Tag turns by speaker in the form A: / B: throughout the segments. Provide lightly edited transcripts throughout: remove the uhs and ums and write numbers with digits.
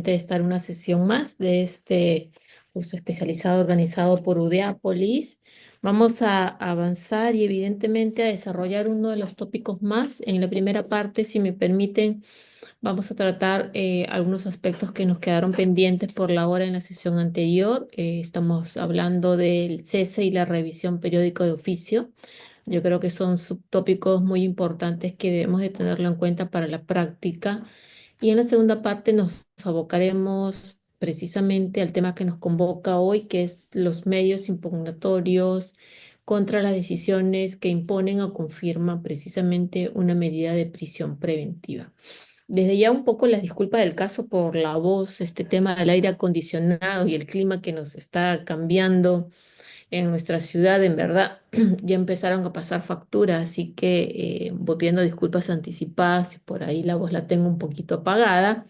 A: nuevamente de estar en una sesión más de este curso especializado organizado por Udeápolis. Vamos a avanzar y evidentemente a desarrollar uno de los tópicos más. En la primera parte, si me permiten, vamos a tratar algunos aspectos que nos quedaron pendientes por la hora en la sesión anterior. Estamos hablando del cese y la revisión periódica de oficio. Yo creo que son subtópicos muy importantes que debemos de tenerlo en cuenta para la práctica. Y en la segunda parte nos abocaremos precisamente al tema que nos convoca hoy, que es los medios impugnatorios contra las decisiones que imponen o confirman precisamente una medida de prisión preventiva. Desde ya un poco las disculpas del caso por la voz, este tema del aire acondicionado y el clima que nos está cambiando en nuestra ciudad, en verdad, ya empezaron a pasar facturas, así que voy pidiendo disculpas anticipadas si por ahí la voz la tengo un poquito apagada,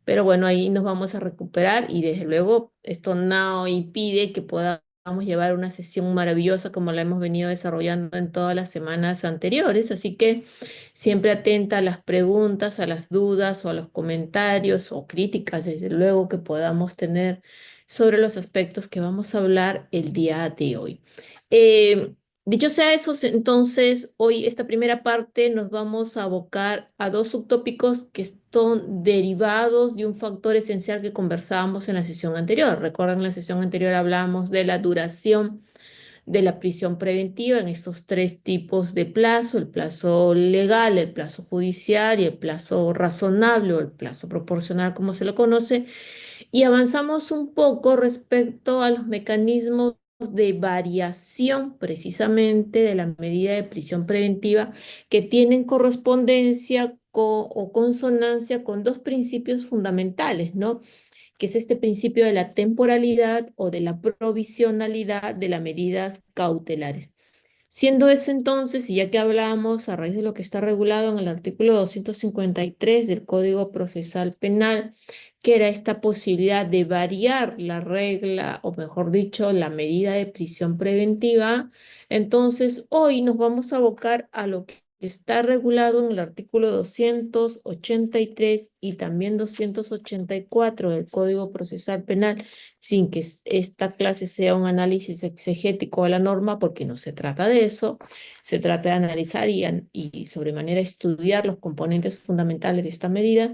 A: pero bueno, ahí nos vamos a recuperar y desde luego esto no impide que podamos llevar una sesión maravillosa como la hemos venido desarrollando en todas las semanas anteriores, así que siempre atenta a las preguntas, a las dudas o a los comentarios o críticas, desde luego, que podamos tener sobre los aspectos que vamos a hablar el día de hoy. Eh, Dicho sea eso, entonces, hoy esta primera parte nos vamos a abocar a dos subtópicos que son derivados de un factor esencial que conversábamos en la sesión anterior. Recuerdan, en la sesión anterior hablamos de la duración de la prisión preventiva en estos tres tipos de plazo: el plazo legal, el plazo judicial y el plazo razonable o el plazo proporcional, como se lo conoce, y avanzamos un poco respecto a los mecanismos de variación precisamente de la medida de prisión preventiva que tienen correspondencia o consonancia con dos principios fundamentales, ¿no? Que es este principio de la temporalidad o de la provisionalidad de las medidas cautelares. Siendo ese entonces, y ya que hablábamos a raíz de lo que está regulado en el artículo 253 del Código Procesal Penal, que era esta posibilidad de variar la regla, o mejor dicho, la medida de prisión preventiva, entonces hoy nos vamos a abocar a lo que está regulado en el artículo 283 y también 284 del Código Procesal Penal, sin que esta clase sea un análisis exegético de la norma, porque no se trata de eso. Se trata de analizar y sobremanera estudiar los componentes fundamentales de esta medida,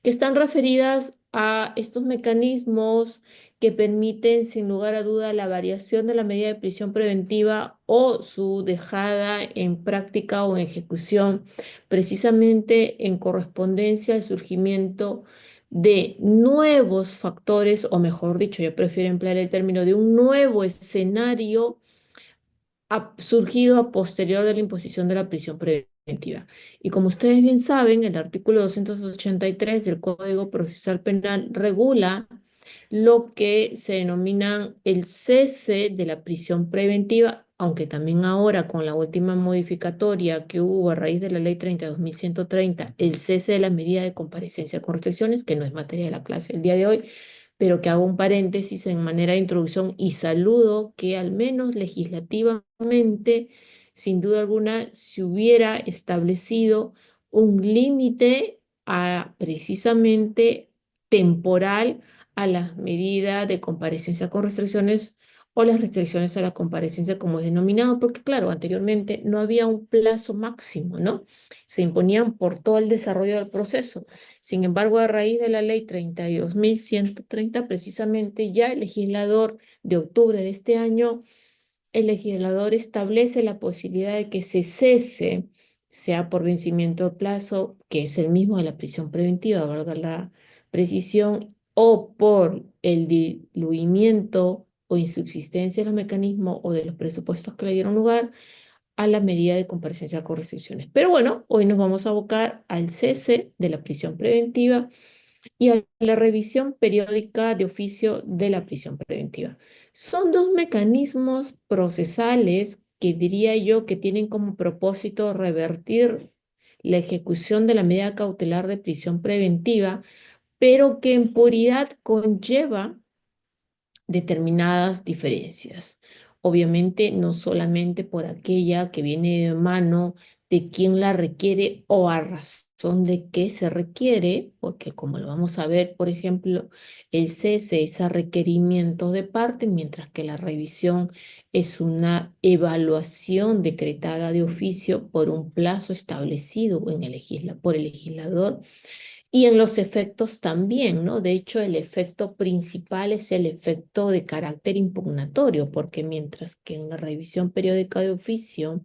A: que están referidas a estos mecanismos que permiten, sin lugar a duda, la variación de la medida de prisión preventiva o su dejada en práctica o en ejecución, precisamente en correspondencia al surgimiento de nuevos factores, o mejor dicho, yo prefiero emplear el término de un nuevo escenario surgido a posterior de la imposición de la prisión preventiva. Y como ustedes bien saben, el artículo 283 del Código Procesal Penal regula lo que se denomina el cese de la prisión preventiva, aunque también ahora con la última modificatoria que hubo a raíz de la Ley 32.130, el cese de la medida de comparecencia con restricciones, que no es materia de la clase el día de hoy, pero que hago un paréntesis en manera de introducción y saludo que al menos legislativamente, sin duda alguna, se hubiera establecido un límite a precisamente temporal a las medidas de comparecencia con restricciones o las restricciones a la comparecencia, como es denominado, porque claro, anteriormente no había un plazo máximo, ¿no? Se imponían por todo el desarrollo del proceso. Sin embargo, a raíz de la ley 32.130, precisamente ya el legislador de octubre de este año, el legislador establece la posibilidad de que se cese, sea por vencimiento de plazo, que es el mismo de la prisión preventiva, valga la precisión, o por el diluimiento o insubsistencia de los mecanismos o de los presupuestos que le dieron lugar a la medida de comparecencia con restricciones. Pero bueno, hoy nos vamos a abocar al cese de la prisión preventiva y a la revisión periódica de oficio de la prisión preventiva. Son dos mecanismos procesales que diría yo que tienen como propósito revertir la ejecución de la medida cautelar de prisión preventiva, pero que en puridad conlleva determinadas diferencias. Obviamente, no solamente por aquella que viene de mano de quien la requiere o a razón razón de que se requiere, porque como lo vamos a ver, por ejemplo, el cese es a requerimiento de parte, mientras que la revisión es una evaluación decretada de oficio por un plazo establecido en por el legislador y en los efectos también, ¿no? De hecho, el efecto principal es el efecto de carácter impugnatorio, porque mientras que en la revisión periódica de oficio,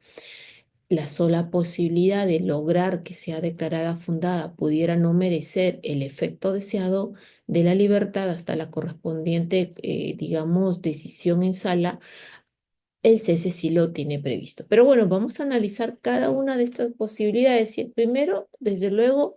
A: la sola posibilidad de lograr que sea declarada fundada pudiera no merecer el efecto deseado de la libertad hasta la correspondiente, digamos, decisión en sala, el cese sí lo tiene previsto. Pero bueno, vamos a analizar cada una de estas posibilidades. Y el primero, desde luego,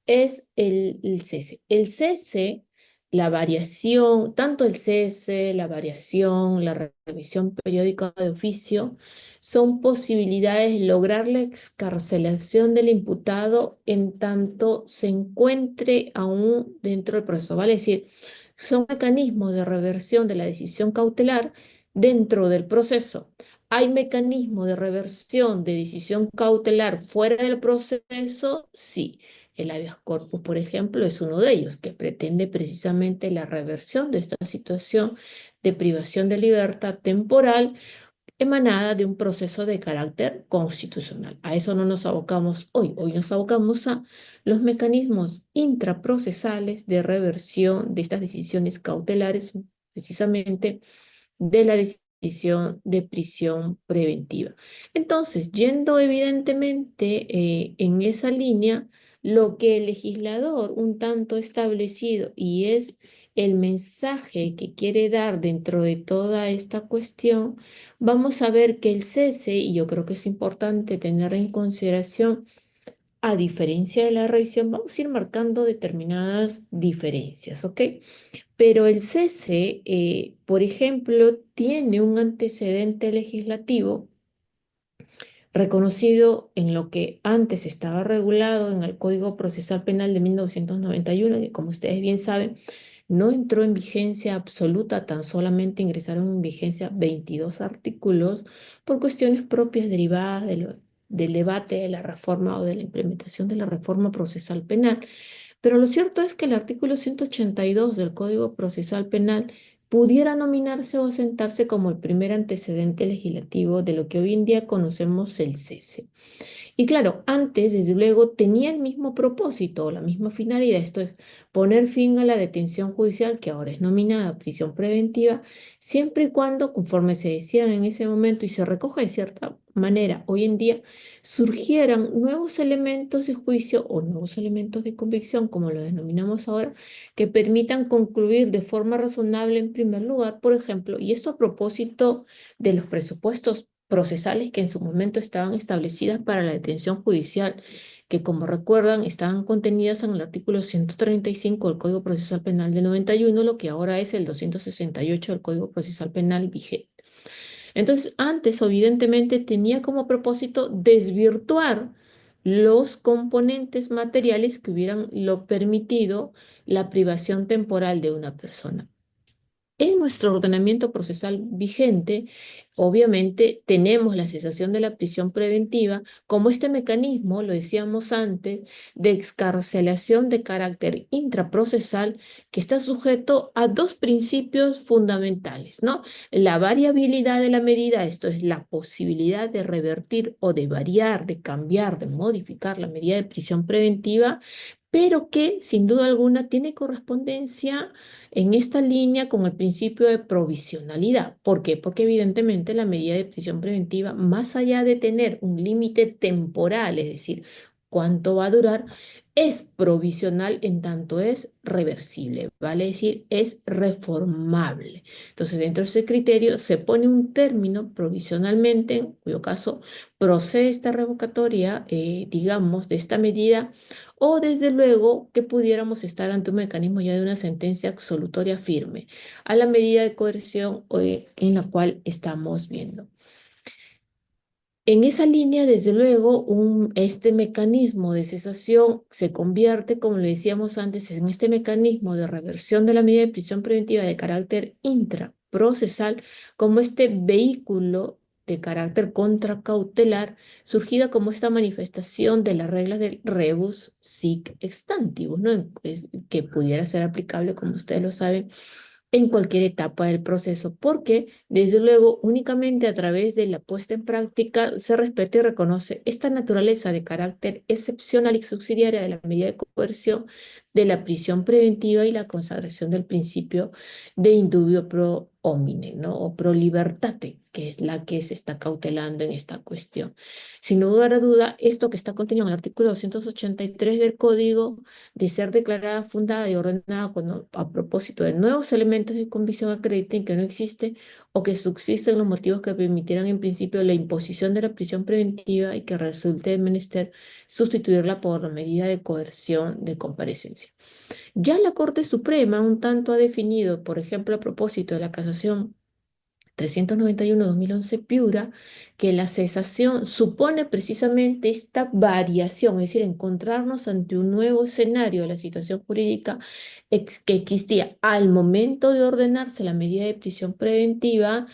A: es el cese. El cese, la variación, tanto el cese, la variación, la revisión periódica de oficio, son posibilidades de lograr la excarcelación del imputado en tanto se encuentre aún dentro del proceso. Vale decir, son mecanismos de reversión de la decisión cautelar dentro del proceso. ¿Hay mecanismo de reversión de decisión cautelar fuera del proceso? Sí. El habeas corpus, por ejemplo, es uno de ellos, que pretende precisamente la reversión de esta situación de privación de libertad temporal emanada de un proceso de carácter constitucional. A eso no nos abocamos hoy. Hoy nos abocamos a los mecanismos intraprocesales de reversión de estas decisiones cautelares, precisamente de la decisión de prisión preventiva. Entonces, yendo evidentemente en esa línea, lo que el legislador un tanto establecido y es el mensaje que quiere dar dentro de toda esta cuestión, vamos a ver que el cese, y yo creo que es importante tener en consideración, a diferencia de la revisión, vamos a ir marcando determinadas diferencias, ¿ok? Pero el cese, por ejemplo, tiene un antecedente legislativo reconocido en lo que antes estaba regulado en el Código Procesal Penal de 1991, que como ustedes bien saben, no entró en vigencia absoluta, tan solamente ingresaron en vigencia 22 artículos por cuestiones propias derivadas del debate de la reforma o de la implementación de la reforma procesal penal. Pero lo cierto es que el artículo 182 del Código Procesal Penal pudiera nominarse o asentarse como el primer antecedente legislativo de lo que hoy en día conocemos el cese. Y claro, antes, desde luego, tenía el mismo propósito, la misma finalidad, esto es poner fin a la detención judicial, que ahora es nominada prisión preventiva, siempre y cuando, conforme se decía en ese momento y se recoge de cierta manera hoy en día, surgieran nuevos elementos de juicio o nuevos elementos de convicción, como lo denominamos ahora, que permitan concluir de forma razonable en primer lugar, por ejemplo, y esto a propósito de los presupuestos procesales que en su momento estaban establecidas para la detención judicial, que como recuerdan estaban contenidas en el artículo 135 del Código Procesal Penal de 91, lo que ahora es el 268 del Código Procesal Penal vigente. Entonces, antes evidentemente tenía como propósito desvirtuar los componentes materiales que hubieran lo permitido la privación temporal de una persona. En nuestro ordenamiento procesal vigente, obviamente tenemos la cesación de la prisión preventiva como este mecanismo, lo decíamos antes, de excarcelación de carácter intraprocesal que está sujeto a dos principios fundamentales, ¿no? La variabilidad de la medida, esto es la posibilidad de revertir o de variar, de cambiar, de modificar la medida de prisión preventiva, pero que sin duda alguna tiene correspondencia en esta línea con el principio de provisionalidad. ¿Por qué? Porque evidentemente la medida de prisión preventiva, más allá de tener un límite temporal, es decir, cuánto va a durar, es provisional en tanto es reversible, vale decir, es reformable. Entonces, dentro de ese criterio se pone un término provisionalmente, en cuyo caso procede esta revocatoria, digamos, de esta medida, o desde luego que pudiéramos estar ante un mecanismo ya de una sentencia absolutoria firme a la medida de coerción en la cual estamos viendo. En esa línea, desde luego, este mecanismo de cesación se convierte, como le decíamos antes, en este mecanismo de reversión de la medida de prisión preventiva de carácter intraprocesal como este vehículo de carácter contracautelar, surgida como esta manifestación de las reglas del rebus sic stantibus, ¿no? Que pudiera ser aplicable, como ustedes lo saben, en cualquier etapa del proceso, porque desde luego únicamente a través de la puesta en práctica se respeta y reconoce esta naturaleza de carácter excepcional y subsidiaria de la medida de coerción, de la prisión preventiva y la consagración del principio de indubio pro homine, ¿no? O pro libertate, que es la que se está cautelando en esta cuestión. Sin lugar a duda, esto que está contenido en el artículo 283 del Código, de ser declarada fundada y ordenada cuando, a propósito de nuevos elementos de convicción, acrediten que no existe o que subsisten los motivos que permitieran en principio la imposición de la prisión preventiva y que resulte de menester sustituirla por la medida de coerción de comparecencia. Ya la Corte Suprema un tanto ha definido, por ejemplo, a propósito de la casación 391-2011 Piura, que la cesación supone precisamente esta variación, es decir, encontrarnos ante un nuevo escenario de la situación jurídica que existía al momento de ordenarse la medida de prisión preventiva.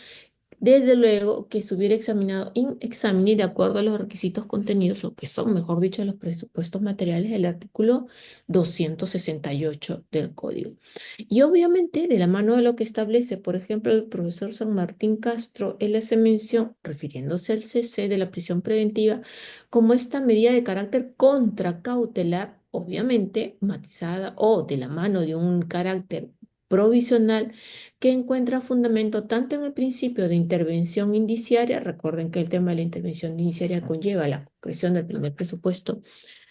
A: Desde luego que se hubiera examinado in examine de acuerdo a los requisitos contenidos, o que son, mejor dicho, los presupuestos materiales del artículo 268 del Código. Y obviamente, de la mano de lo que establece, por ejemplo, el profesor San Martín Castro, él hace mención, refiriéndose al CC de la prisión preventiva, como esta medida de carácter contracautelar, obviamente matizada o de la mano de un carácter provisional que encuentra fundamento tanto en el principio de intervención indiciaria. Recuerden que el tema de la intervención indiciaria conlleva la concreción del primer presupuesto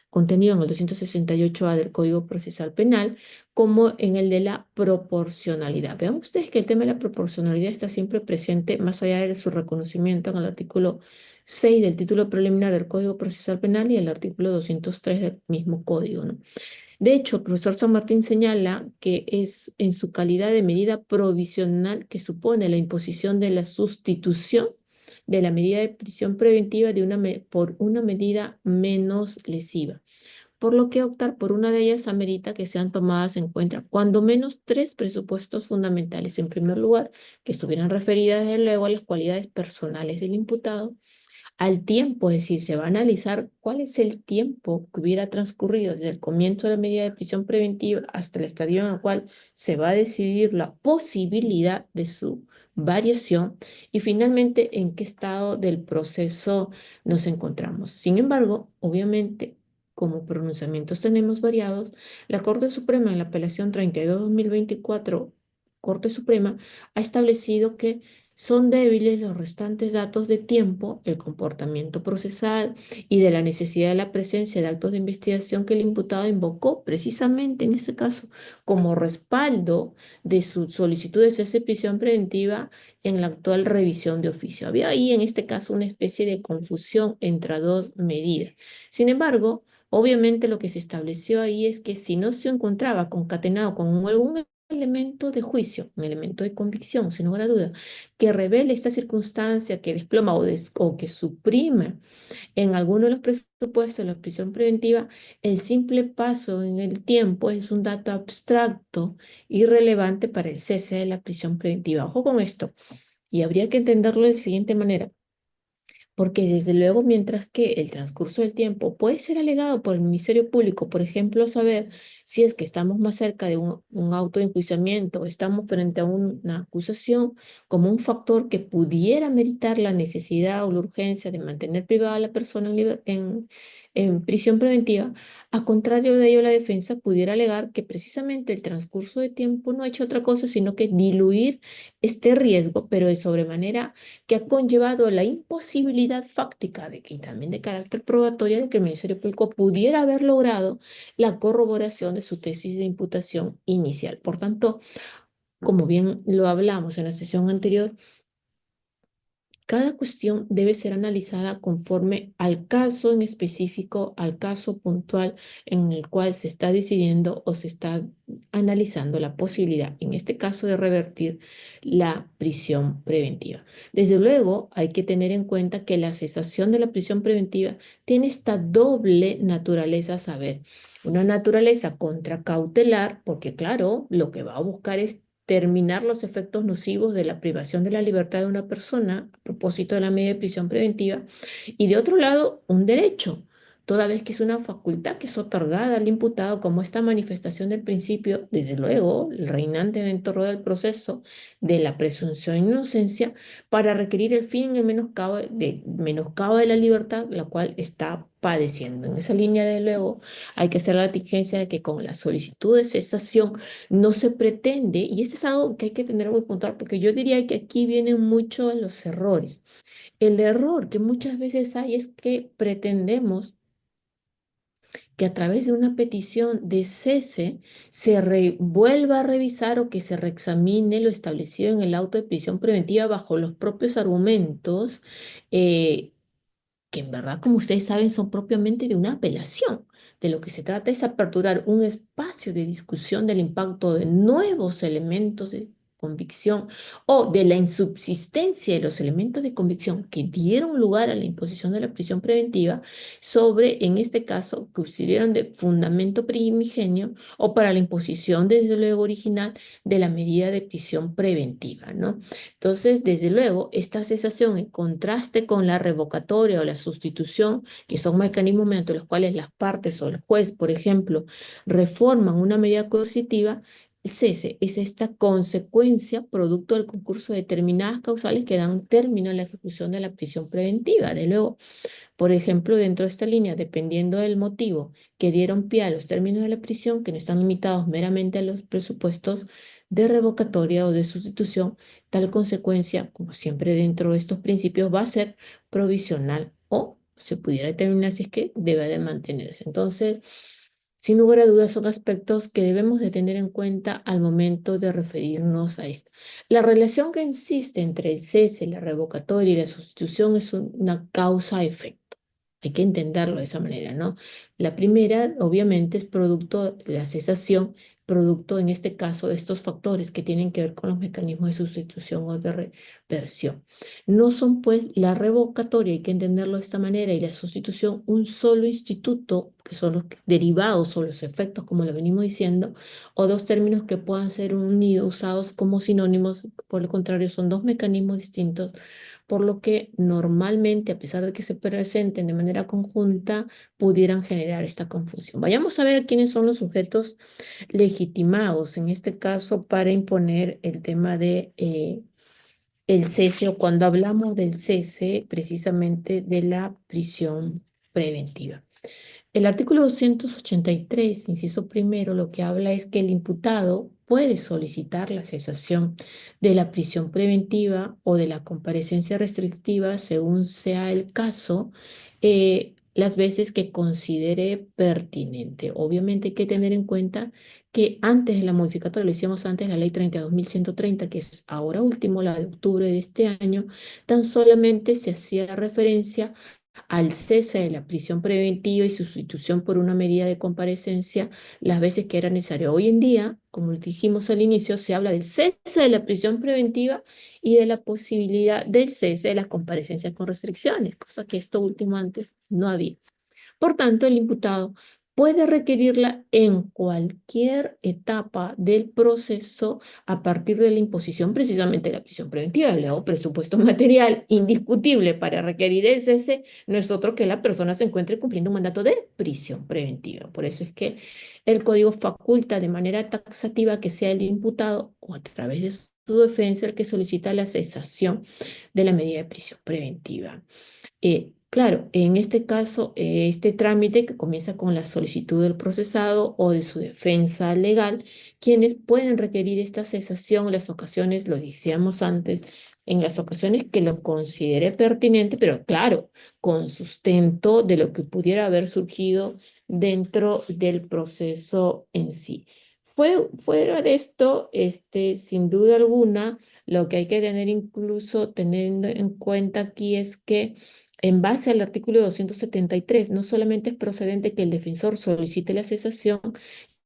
A: contenido en el 268A del Código Procesal Penal, como en el de la proporcionalidad. Vean ustedes que el tema de la proporcionalidad está siempre presente, más allá de su reconocimiento en el artículo 6 del título preliminar del Código Procesal Penal y el artículo 203 del mismo código, ¿no? De hecho, el profesor San Martín señala que es en su calidad de medida provisional que supone la imposición de la sustitución de la medida de prisión preventiva por una medida menos lesiva, por lo que optar por una de ellas amerita que sean tomadas en cuenta cuando menos tres presupuestos fundamentales. En primer lugar, que estuvieran referidas desde luego a las cualidades personales del imputado, al tiempo, es decir, se va a analizar cuál es el tiempo que hubiera transcurrido desde el comienzo de la medida de prisión preventiva hasta el estadio en el cual se va a decidir la posibilidad de su variación y finalmente en qué estado del proceso nos encontramos. Sin embargo, obviamente, como pronunciamientos tenemos variados, la Corte Suprema en la apelación 32-2024, Corte Suprema, ha establecido que son débiles los restantes datos de tiempo, el comportamiento procesal y de la necesidad de la presencia de actos de investigación que el imputado invocó precisamente en este caso como respaldo de su solicitud de cese de prisión preventiva en la actual revisión de oficio. Había ahí en este caso una especie de confusión entre dos medidas. Sin embargo, obviamente lo que se estableció ahí es que si no se encontraba concatenado con algún elemento de juicio, un elemento de convicción, sin lugar a duda, que revele esta circunstancia que desploma o que suprime en alguno de los presupuestos de la prisión preventiva, el simple paso en el tiempo es un dato abstracto irrelevante para el cese de la prisión preventiva. Ojo con esto, y habría que entenderlo de la siguiente manera. Porque desde luego, mientras que el transcurso del tiempo puede ser alegado por el Ministerio Público, por ejemplo, saber si es que estamos más cerca de un auto de enjuiciamiento o estamos frente a una acusación como un factor que pudiera meritar la necesidad o la urgencia de mantener privada a la persona en prisión preventiva, a contrario de ello, la defensa pudiera alegar que precisamente el transcurso de tiempo no ha hecho otra cosa sino que diluir este riesgo, pero de sobremanera que ha conllevado la imposibilidad fáctica de que, y también de carácter probatorio, de que el Ministerio Público pudiera haber logrado la corroboración de su tesis de imputación inicial. Por tanto, como bien lo hablamos en la sesión anterior, cada cuestión debe ser analizada conforme al caso en específico, al caso puntual en el cual se está decidiendo o se está analizando la posibilidad, en este caso, de revertir la prisión preventiva. Desde luego, hay que tener en cuenta que la cesación de la prisión preventiva tiene esta doble naturaleza, a saber, una naturaleza contracautelar, porque claro, lo que va a buscar es determinar los efectos nocivos de la privación de la libertad de una persona a propósito de la medida de prisión preventiva, y de otro lado, un derecho, toda vez que es una facultad que es otorgada al imputado como esta manifestación del principio, desde luego, el reinante dentro del proceso de la presunción de inocencia, para requerir el fin en menoscabo de la libertad, la cual está padeciendo. En esa línea, de luego, hay que hacer la exigencia de que con la solicitud de cesación no se pretende, y esto es algo que hay que tener muy puntual, porque yo diría que aquí vienen muchos los errores. El error que muchas veces hay es que pretendemos que a través de una petición de cese vuelva a revisar o que se reexamine lo establecido en el auto de prisión preventiva bajo los propios argumentos eh, que en verdad, como ustedes saben, son propiamente de una apelación. De lo que se trata es aperturar un espacio de discusión del impacto de nuevos elementos de convicción o de la insubsistencia de los elementos de convicción que dieron lugar a la imposición de la prisión preventiva sobre, en este caso, que sirvieron de fundamento primigenio o para la imposición, desde luego, original de la medida de prisión preventiva, ¿no? Entonces, desde luego, esta cesación en contraste con la revocatoria o la sustitución, que son mecanismos mediante los cuales las partes o el juez, por ejemplo, reforman una medida coercitiva, el cese es esta consecuencia producto del concurso de determinadas causales que dan término a la ejecución de la prisión preventiva. De luego, por ejemplo, dentro de esta línea, dependiendo del motivo que dieron pie a los términos de la prisión, que no están limitados meramente a los presupuestos de revocatoria o de sustitución, tal consecuencia, como siempre dentro de estos principios, va a ser provisional o se pudiera determinar si es que debe de mantenerse. Entonces, sin lugar a dudas, son aspectos que debemos de tener en cuenta al momento de referirnos a esto. La relación que existe entre el cese, la revocatoria y la sustitución es una causa-efecto. Hay que entenderlo de esa manera, ¿no? La primera, obviamente, es producto de la cesación, producto en este caso de estos factores que tienen que ver con los mecanismos de sustitución o de reversión. No son, pues, la revocatoria, hay que entenderlo de esta manera, y la sustitución un solo instituto, que son los derivados o los efectos, como lo venimos diciendo, o dos términos que puedan ser unidos, usados como sinónimos, por el contrario, son dos mecanismos distintos, por lo que normalmente, a pesar de que se presenten de manera conjunta, pudieran generar esta confusión. Vayamos a ver quiénes son los sujetos legitimados, en este caso, para imponer el tema de el cese, o cuando hablamos del cese, precisamente de la prisión preventiva. El artículo 283, inciso primero, lo que habla es que el imputado puede solicitar la cesación de la prisión preventiva o de la comparecencia restrictiva, según sea el caso, las veces que considere pertinente. Obviamente hay que tener en cuenta que antes de la modificatoria, lo hicimos antes, la ley 32.130, que es ahora último, la de octubre de este año, tan solamente se hacía referencia al cese de la prisión preventiva y sustitución por una medida de comparecencia las veces que era necesario. Hoy en día, como dijimos al inicio, se habla del cese de la prisión preventiva y de la posibilidad del cese de las comparecencias con restricciones, cosa que esto último antes no había. Por tanto, el imputado puede requerirla en cualquier etapa del proceso a partir de la imposición precisamente de la prisión preventiva. Luego, presupuesto material indiscutible para requerir el cese no es otro que la persona se encuentre cumpliendo un mandato de prisión preventiva. Por eso es que el código faculta de manera taxativa que sea el imputado o a través de su defensa el que solicita la cesación de la medida de prisión preventiva. Claro, en este caso, este trámite que comienza con la solicitud del procesado o de su defensa legal, quienes pueden requerir esta cesación en las ocasiones, lo decíamos antes, en las ocasiones que lo considere pertinente, pero claro, con sustento de lo que pudiera haber surgido dentro del proceso en sí. Fuera de esto, sin duda alguna, lo que hay que tener incluso teniendo en cuenta aquí es que en base al artículo 273, no solamente es procedente que el defensor solicite la cesación,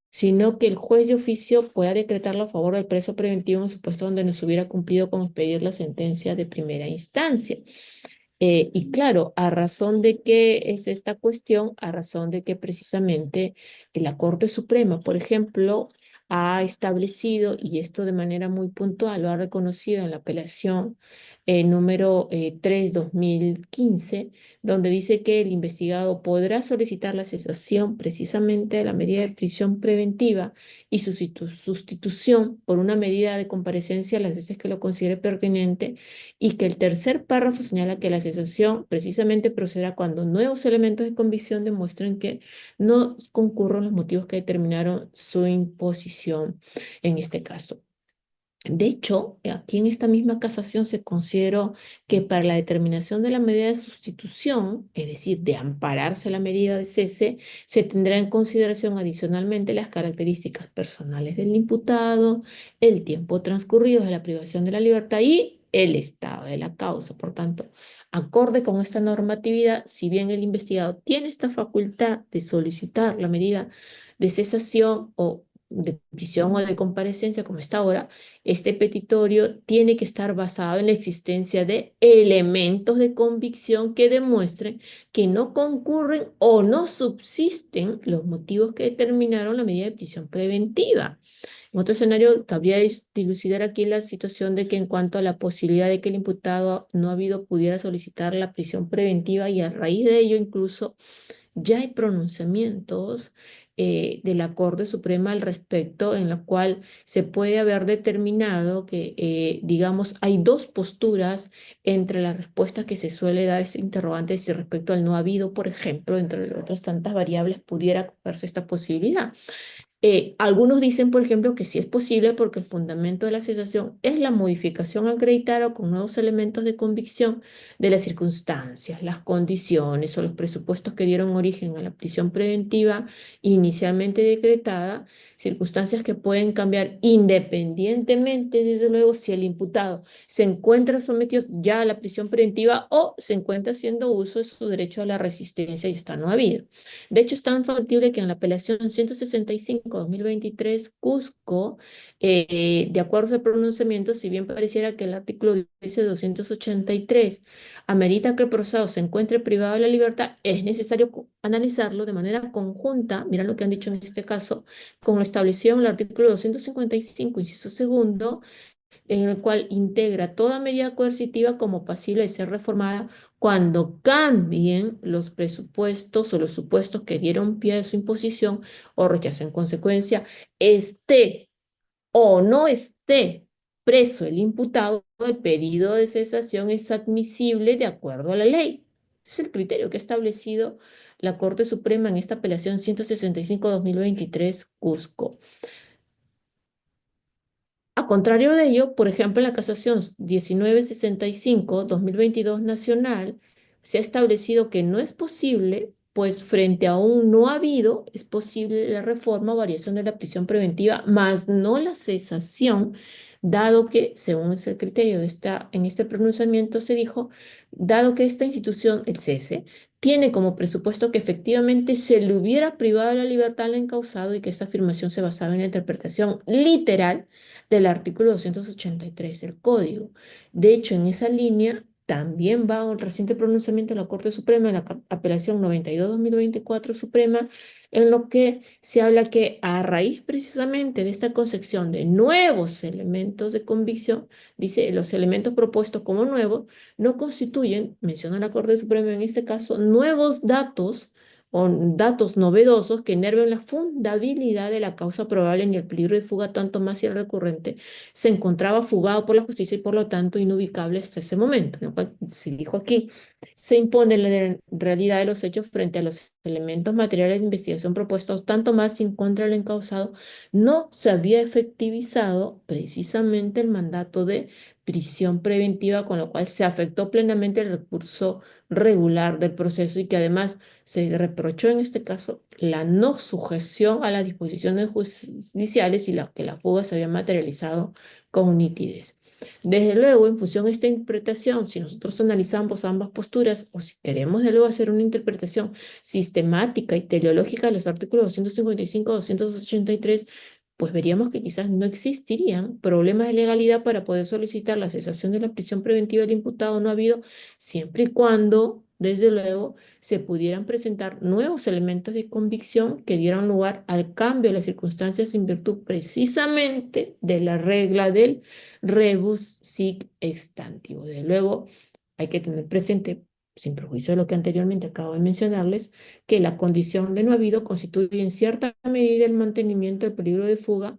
A: sino que el juez de oficio pueda decretarlo a favor del preso preventivo en supuesto donde no se hubiera cumplido con expedir la sentencia de primera instancia. Y claro, a razón de que es esta cuestión, a razón de que precisamente la Corte Suprema, por ejemplo, ha establecido, y esto de manera muy puntual lo ha reconocido en la apelación número 3/2015, donde dice que el investigado podrá solicitar la cesación precisamente de la medida de prisión preventiva y su sustitución por una medida de comparecencia las veces que lo considere pertinente, y que el tercer párrafo señala que la cesación precisamente procederá cuando nuevos elementos de convicción demuestren que no concurren los motivos que determinaron su imposición en este caso. De hecho, aquí en esta misma casación se consideró que para la determinación de la medida de sustitución, es decir, de ampararse la medida de cese, se tendrá en consideración adicionalmente las características personales del imputado, el tiempo transcurrido de la privación de la libertad y el estado de la causa. Por tanto, acorde con esta normatividad, si bien el investigado tiene esta facultad de solicitar la medida de cesación o de prisión o de comparecencia, como está ahora, este petitorio tiene que estar basado en la existencia de elementos de convicción que demuestren que no concurren o no subsisten los motivos que determinaron la medida de prisión preventiva. En otro escenario, cabría dilucidar aquí la situación de que en cuanto a la posibilidad de que el imputado no habido pudiera solicitar la prisión preventiva, y a raíz de ello incluso ya hay pronunciamientos de la Corte Suprema al respecto, en la cual se puede haber determinado que, digamos, hay dos posturas entre la respuesta que se suele dar a ese interrogante si respecto al no habido, por ejemplo, entre otras tantas variables, pudiera cogerse esta posibilidad. Algunos dicen, por ejemplo, que sí es posible porque el fundamento de la cesación es la modificación acreditada con nuevos elementos de convicción de las circunstancias, las condiciones o los presupuestos que dieron origen a la prisión preventiva inicialmente decretada, circunstancias que pueden cambiar independientemente, desde luego, si el imputado se encuentra sometido ya a la prisión preventiva o se encuentra haciendo uso de su derecho a la resistencia y está no habido. De hecho, es tan factible que en la apelación 165/2023, Cusco, de acuerdo al pronunciamiento, si bien pareciera que el artículo dice 283 amerita que el procesado se encuentre privado de la libertad, es necesario analizarlo de manera conjunta, mira lo que han dicho en este caso, con lo establecido en el artículo 255, inciso segundo, en el cual integra toda medida coercitiva como pasible de ser reformada cuando cambien los presupuestos o los supuestos que dieron pie a su imposición o rechazo. En consecuencia, esté o no esté preso el imputado, el pedido de cesación es admisible de acuerdo a la ley. Es el criterio que ha establecido la Corte Suprema en esta apelación 165/2023, Cusco. A contrario de ello, por ejemplo, en la casación 1965/2022 nacional, se ha establecido que no es posible, pues frente a un no habido, es posible la reforma o variación de la prisión preventiva, más no la cesación, dado que, según es el criterio en este pronunciamiento, se dijo, dado que esta institución, el cese, tiene como presupuesto que efectivamente se le hubiera privado de la libertad al encausado y que esta afirmación se basaba en la interpretación literal del artículo 283 del Código. De hecho, en esa línea también va un reciente pronunciamiento de la Corte Suprema en la apelación 92/2024 Suprema, en lo que se habla que a raíz precisamente de esta concepción de nuevos elementos de convicción, dice, los elementos propuestos como nuevos no constituyen, menciona la Corte Suprema en este caso, nuevos datos o datos novedosos que enerven la fundabilidad de la causa probable ni el peligro de fuga, tanto más si el recurrente se encontraba fugado por la justicia y por lo tanto inubicable hasta ese momento. ¿No? Pues, se dijo aquí, se impone la realidad de los hechos frente a los elementos materiales de investigación propuestos, tanto más si en contra del encausado no se había efectivizado precisamente el mandato de prisión preventiva, con lo cual se afectó plenamente el recurso regular del proceso, y que además se reprochó en este caso la no sujeción a las disposiciones judiciales y que la fuga se había materializado con nitidez. Desde luego, en función de esta interpretación, si nosotros analizamos ambas posturas o si queremos de luego hacer una interpretación sistemática y teleológica de los artículos 255 283, pues veríamos que quizás no existirían problemas de legalidad para poder solicitar la cesación de la prisión preventiva del imputado no habido, siempre y cuando desde luego, se pudieran presentar nuevos elementos de convicción que dieran lugar al cambio de las circunstancias en virtud precisamente de la regla del rebus sic extantivo. Desde luego, hay que tener presente, sin perjuicio de lo que anteriormente acabo de mencionarles, que la condición de no habido constituye en cierta medida el mantenimiento del peligro de fuga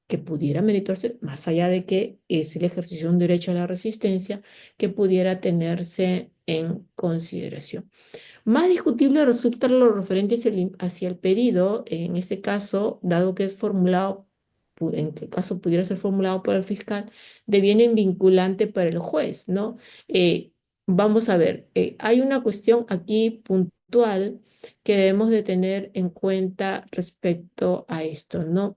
A: que pudiera meritarse, más allá de que es el ejercicio de un derecho a la resistencia, que pudiera tenerse en consideración. Más discutible resulta lo referente hacia el pedido, en este caso, dado que es formulado, en qué caso pudiera ser formulado por el fiscal, deviene vinculante para el juez, ¿no? Eh, Vamos a ver, hay una cuestión aquí puntual que debemos de tener en cuenta respecto a esto, ¿no?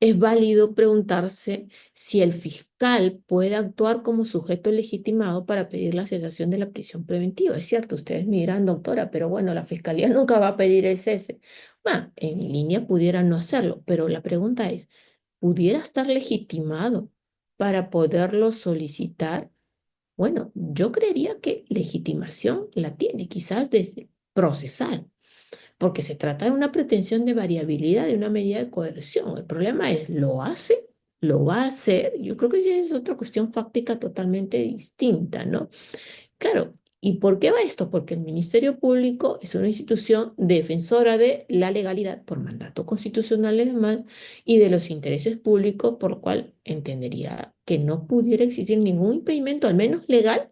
A: Es válido preguntarse si el fiscal puede actuar como sujeto legitimado para pedir la cesación de la prisión preventiva. Es cierto, ustedes me dirán, doctora, pero bueno, la fiscalía nunca va a pedir el cese. Bueno, en línea pudiera no hacerlo, pero la pregunta es, ¿pudiera estar legitimado para poderlo solicitar? Bueno, yo creería que legitimación la tiene, quizás desde procesal, porque se trata de una pretensión de variabilidad de una medida de coerción. El problema es, ¿lo hace? ¿Lo va a hacer? Yo creo que sí es otra cuestión fáctica totalmente distinta, ¿no? Claro, ¿y por qué va esto? Porque el Ministerio Público es una institución defensora de la legalidad por mandato constitucional y demás, y de los intereses públicos, por lo cual entendería que no pudiera existir ningún impedimento, al menos legal.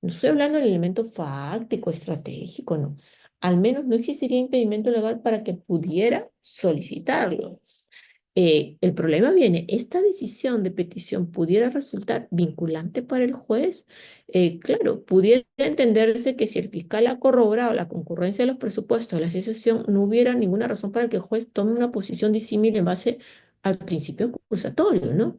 A: No estoy hablando del elemento fáctico, estratégico, no. Al menos no existiría impedimento legal para que pudiera solicitarlo. El problema viene, ¿esta decisión de petición pudiera resultar vinculante para el juez? Claro, pudiera entenderse que si el fiscal ha corroborado la concurrencia de los presupuestos de la cesación, no hubiera ninguna razón para que el juez tome una posición disímil en base al principio acusatorio, ¿no?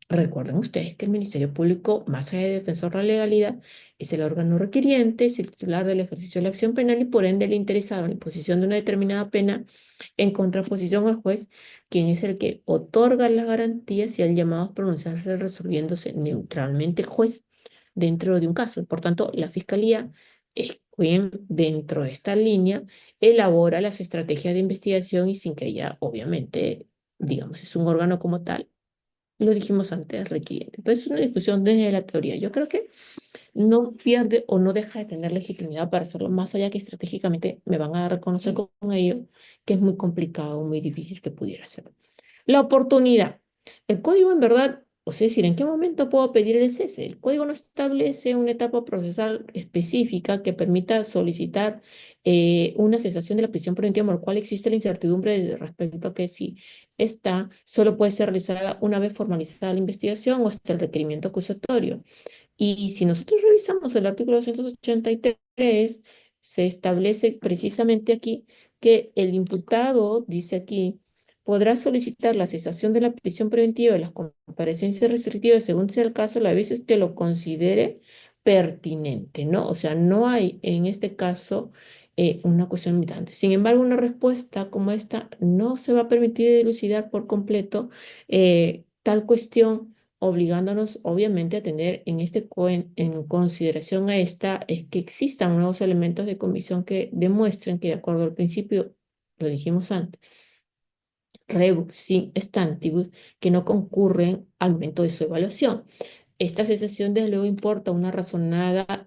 A: Recuerden ustedes que el Ministerio Público, más allá de defensor de la legalidad, es el órgano requiriente, es el titular del ejercicio de la acción penal y por ende el interesado en la imposición de una determinada pena en contraposición al juez, quien es el que otorga las garantías y el llamado a pronunciarse resolviéndose neutralmente el juez dentro de un caso. Por tanto, la Fiscalía es quien dentro de esta línea elabora las estrategias de investigación y sin que ella, obviamente, digamos, es un órgano como tal, lo dijimos antes, requiriente. Pero es una discusión desde la teoría. Yo creo que no pierde o no deja de tener legitimidad para hacerlo, más allá que estratégicamente me van a reconocer con ello, que es muy complicado, muy difícil que pudiera ser. La oportunidad. El código en verdad, o sea, es decir, ¿en qué momento puedo pedir el cese? El código no establece una etapa procesal específica que permita solicitar una cesación de la prisión preventiva, por lo cual existe la incertidumbre respecto a que si esta solo puede ser realizada una vez formalizada la investigación o hasta el requerimiento acusatorio. Y si nosotros revisamos el artículo 283, se establece precisamente aquí que el imputado, dice aquí, podrá solicitar la cesación de la prisión preventiva de las comparecencias restrictivas según sea el caso, las veces que lo considere pertinente, ¿no? O sea, no hay en este caso una cuestión limitante. Sin embargo, una respuesta como esta no se va a permitir dilucidar por completo tal cuestión, obligándonos obviamente a tener en consideración a esta, es que existan nuevos elementos de convicción que demuestren que de acuerdo al principio, lo dijimos antes, rebus sin stantibus, que no concurren al momento de su evaluación. Esta cesación, desde luego, importa una razonada,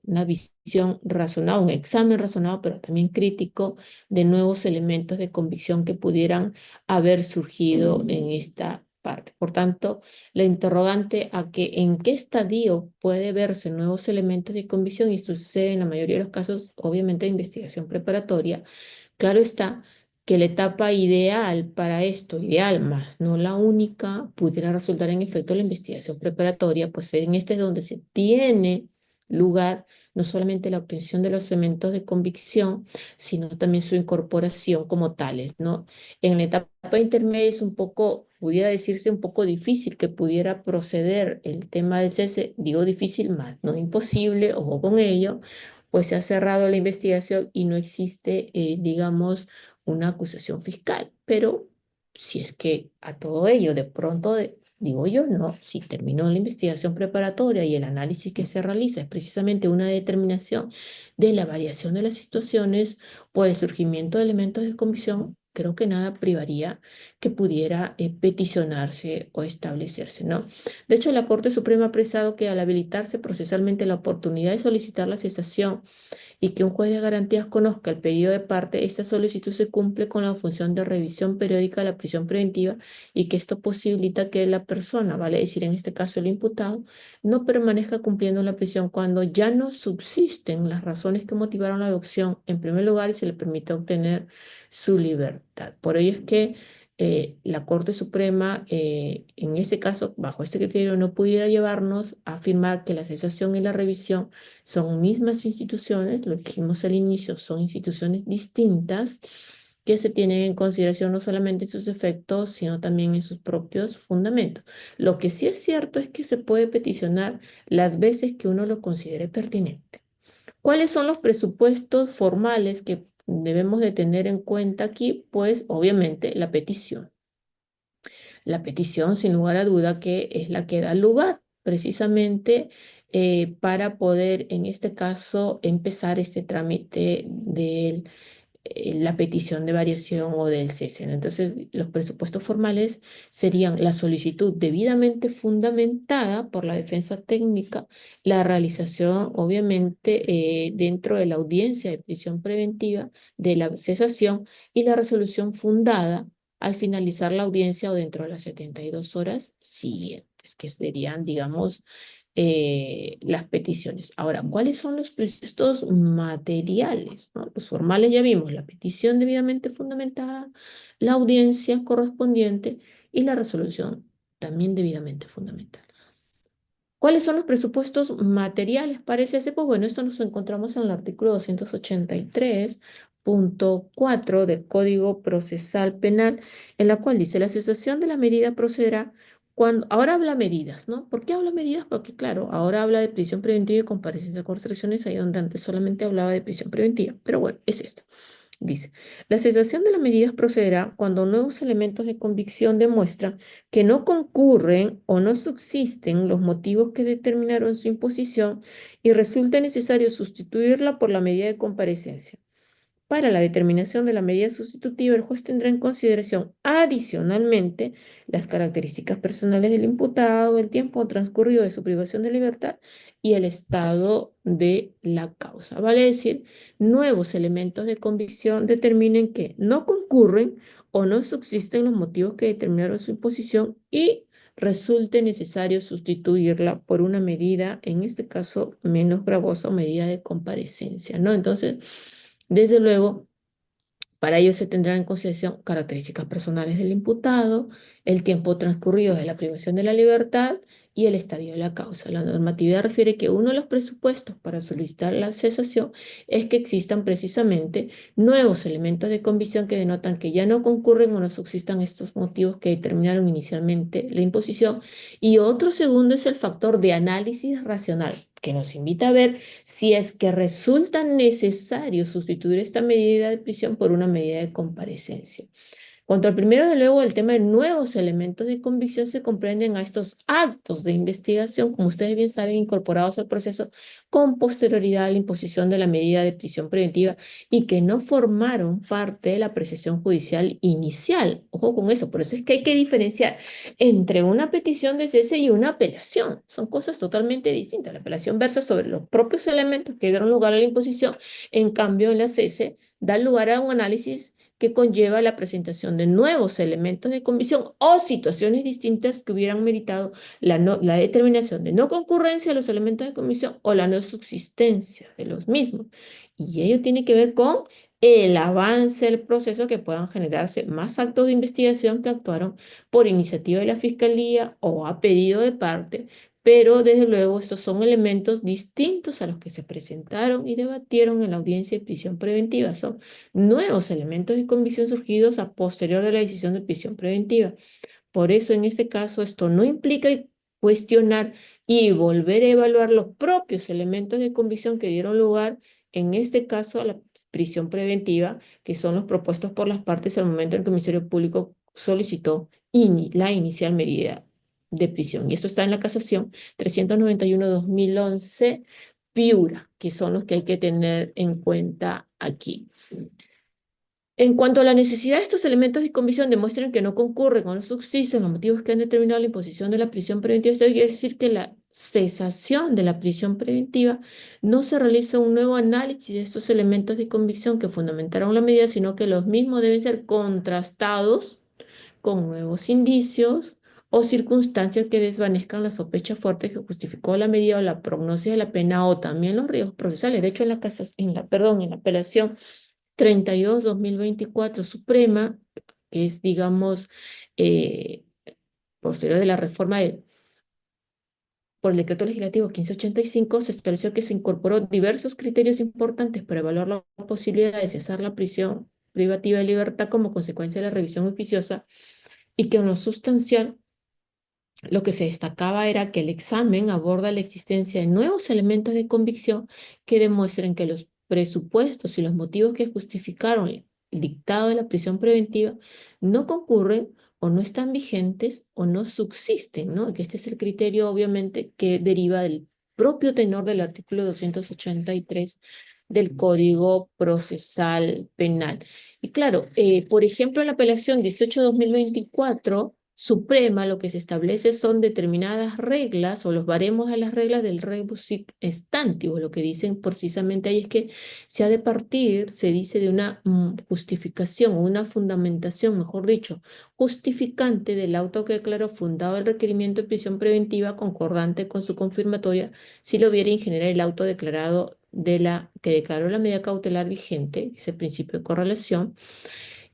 A: una visión razonada, un examen razonado, pero también crítico de nuevos elementos de convicción que pudieran haber surgido en esta parte. Por tanto, la interrogante a que en qué estadio puede verse nuevos elementos de convicción, y esto sucede en la mayoría de los casos, obviamente, de investigación preparatoria. Claro está que la etapa ideal para esto, ideal más no la única, pudiera resultar en efecto la investigación preparatoria, pues en este es donde se tiene lugar no solamente la obtención de los elementos de convicción, sino también su incorporación como tales, ¿no? En la etapa intermedia es un poco, pudiera decirse un poco difícil que pudiera proceder el tema del cese, digo difícil más, no imposible, ojo con ello, pues se ha cerrado la investigación y no existe, digamos, una acusación fiscal. Pero si es que a todo ello de pronto Digo yo, no, si terminó la investigación preparatoria y el análisis que se realiza es precisamente una determinación de la variación de las situaciones o el surgimiento de elementos de convicción, creo que nada privaría que pudiera peticionarse o establecerse, ¿no? De hecho, la Corte Suprema ha expresado que al habilitarse procesalmente la oportunidad de solicitar la cesación y que un juez de garantías conozca el pedido de parte, esta solicitud se cumple con la función de revisión periódica de la prisión preventiva y que esto posibilita que la persona, vale decir en este caso el imputado, no permanezca cumpliendo la prisión cuando ya no subsisten las razones que motivaron la adopción en primer lugar y se le permite obtener su libertad. Por ello es que la Corte Suprema, en ese caso, bajo este criterio, no pudiera llevarnos a afirmar que la cesación y la revisión son mismas instituciones, lo dijimos al inicio, son instituciones distintas que se tienen en consideración no solamente en sus efectos, sino también en sus propios fundamentos. Lo que sí es cierto es que se puede peticionar las veces que uno lo considere pertinente. ¿Cuáles son los presupuestos formales que debemos de tener en cuenta aquí? Pues obviamente la petición. La petición, sin lugar a duda, que es la que da lugar precisamente para poder, en este caso, empezar este trámite de la petición de variación o del cese, ¿no? Entonces, los presupuestos formales serían la solicitud debidamente fundamentada por la defensa técnica, la realización, obviamente, dentro de la audiencia de prisión preventiva de la cesación y la resolución fundada al finalizar la audiencia o dentro de las 72 horas siguientes, que serían, digamos, las peticiones. Ahora, ¿cuáles son los preceptos materiales, ¿no? Los formales ya vimos, la petición debidamente fundamentada, la audiencia correspondiente y la resolución también debidamente fundamentada. ¿Cuáles son los presupuestos materiales para ese cepo? Bueno, esto nos encontramos en el artículo 283.4 del Código Procesal Penal, en la cual dice, la cesación de la medida procederá cuando, ahora habla medidas, ¿no? ¿Por qué habla medidas? Porque claro, ahora habla de prisión preventiva y comparecencia de correcciones, ahí donde antes solamente hablaba de prisión preventiva, pero bueno, es esta. Dice, la cesación de las medidas procederá cuando nuevos elementos de convicción demuestran que no concurren o no subsisten los motivos que determinaron su imposición y resulta necesario sustituirla por la medida de comparecencia. Para la determinación de la medida sustitutiva, el juez tendrá en consideración adicionalmente las características personales del imputado, el tiempo transcurrido de su privación de libertad y el estado de la causa. Vale decir, nuevos elementos de convicción determinen que no concurren o no subsisten los motivos que determinaron su imposición y resulte necesario sustituirla por una medida, en este caso menos gravosa o medida de comparecencia, ¿no? Entonces, desde luego, para ello se tendrán en consideración características personales del imputado, el tiempo transcurrido de la privación de la libertad y el estadio de la causa. La normatividad refiere que uno de los presupuestos para solicitar la cesación es que existan precisamente nuevos elementos de convicción que denotan que ya no concurren o no subsistan estos motivos que determinaron inicialmente la imposición. Y otro segundo es el factor de análisis racional, que nos invita a ver si es que resulta necesario sustituir esta medida de prisión por una medida de comparecencia. Cuanto al primero, de luego, el tema de nuevos elementos de convicción se comprenden a estos actos de investigación, como ustedes bien saben, incorporados al proceso con posterioridad a la imposición de la medida de prisión preventiva y que no formaron parte de la apreciación judicial inicial. Ojo con eso, por eso es que hay que diferenciar entre una petición de cese y una apelación. Son cosas totalmente distintas. La apelación versa sobre los propios elementos que dieron lugar a la imposición, en cambio, en la cese da lugar a un análisis que conlleva la presentación de nuevos elementos de convicción o situaciones distintas que hubieran meritado la determinación de no concurrencia de los elementos de convicción o la no subsistencia de los mismos. Y ello tiene que ver con el avance del proceso, que puedan generarse más actos de investigación que actuaron por iniciativa de la Fiscalía o a pedido de parte, pero desde luego estos son elementos distintos a los que se presentaron y debatieron en la audiencia de prisión preventiva. Son nuevos elementos de convicción surgidos a posterior de la decisión de prisión preventiva. Por eso, en este caso, esto no implica cuestionar y volver a evaluar los propios elementos de convicción que dieron lugar, en este caso, a la prisión preventiva, que son los propuestos por las partes al momento en que el Ministerio Público solicitó la inicial medida de prisión. Y esto está en la casación 391-2011, Piura, que son los que hay que tener en cuenta aquí. En cuanto a la necesidad de estos elementos de convicción demuestran que no concurren o no subsisten los motivos que han determinado la imposición de la prisión preventiva, esto quiere decir que la cesación de la prisión preventiva no se realiza un nuevo análisis de estos elementos de convicción que fundamentaron la medida, sino que los mismos deben ser contrastados con nuevos indicios o circunstancias que desvanezcan la sospecha fuerte que justificó la medida o la prognosis de la pena o también los riesgos procesales. De hecho, en la apelación 32-2024 Suprema, que es, digamos, eh, posterior de la reforma por el decreto legislativo 1585, se estableció que se incorporó diversos criterios importantes para evaluar la posibilidad de cesar la prisión privativa de libertad como consecuencia de la revisión oficiosa y que en lo sustancial lo que se destacaba era que el examen aborda la existencia de nuevos elementos de convicción que demuestren que los presupuestos y los motivos que justificaron el dictado de la prisión preventiva no concurren o no están vigentes o no subsisten, ¿no? Que este es el criterio, obviamente, que deriva del propio tenor del artículo 283 del Código Procesal Penal. Y claro, por ejemplo, en la apelación 18-2024 Suprema, lo que se establece son determinadas reglas o los baremos a las reglas del rebus sic stantibus. Lo que dicen precisamente ahí es que se ha de partir, se dice, de una justificación o una fundamentación, mejor dicho, justificante del auto que declaró fundado el requerimiento de prisión preventiva concordante con su confirmatoria si lo hubiera en general el auto declarado que declaró la medida cautelar vigente, ese principio de correlación,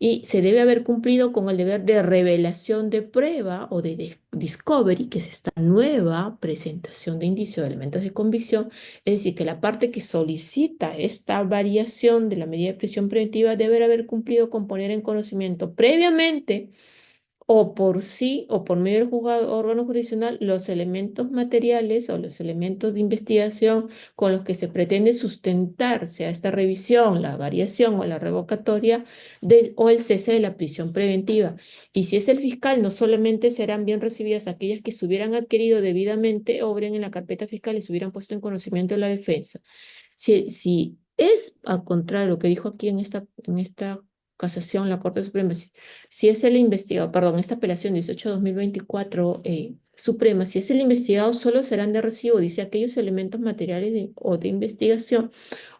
A: y se debe haber cumplido con el deber de revelación de prueba o de discovery, que es esta nueva presentación de indicios de elementos de convicción, es decir, que la parte que solicita esta variación de la medida de prisión preventiva debe haber cumplido con poner en conocimiento previamente o por sí o por medio del juzgado órgano jurisdiccional los elementos materiales o los elementos de investigación con los que se pretende sustentarse a esta revisión, la variación o la revocatoria o el cese de la prisión preventiva. Y si es el fiscal, no solamente serán bien recibidas aquellas que se hubieran adquirido debidamente, obren en la carpeta fiscal y se hubieran puesto en conocimiento de la defensa. Si es al contrario lo que dijo aquí en esta casación la Corte Suprema, si es el investigado, perdón, esta apelación 18-2024 Suprema, si es el investigado, solo serán de recibo, dice, aquellos elementos materiales o de investigación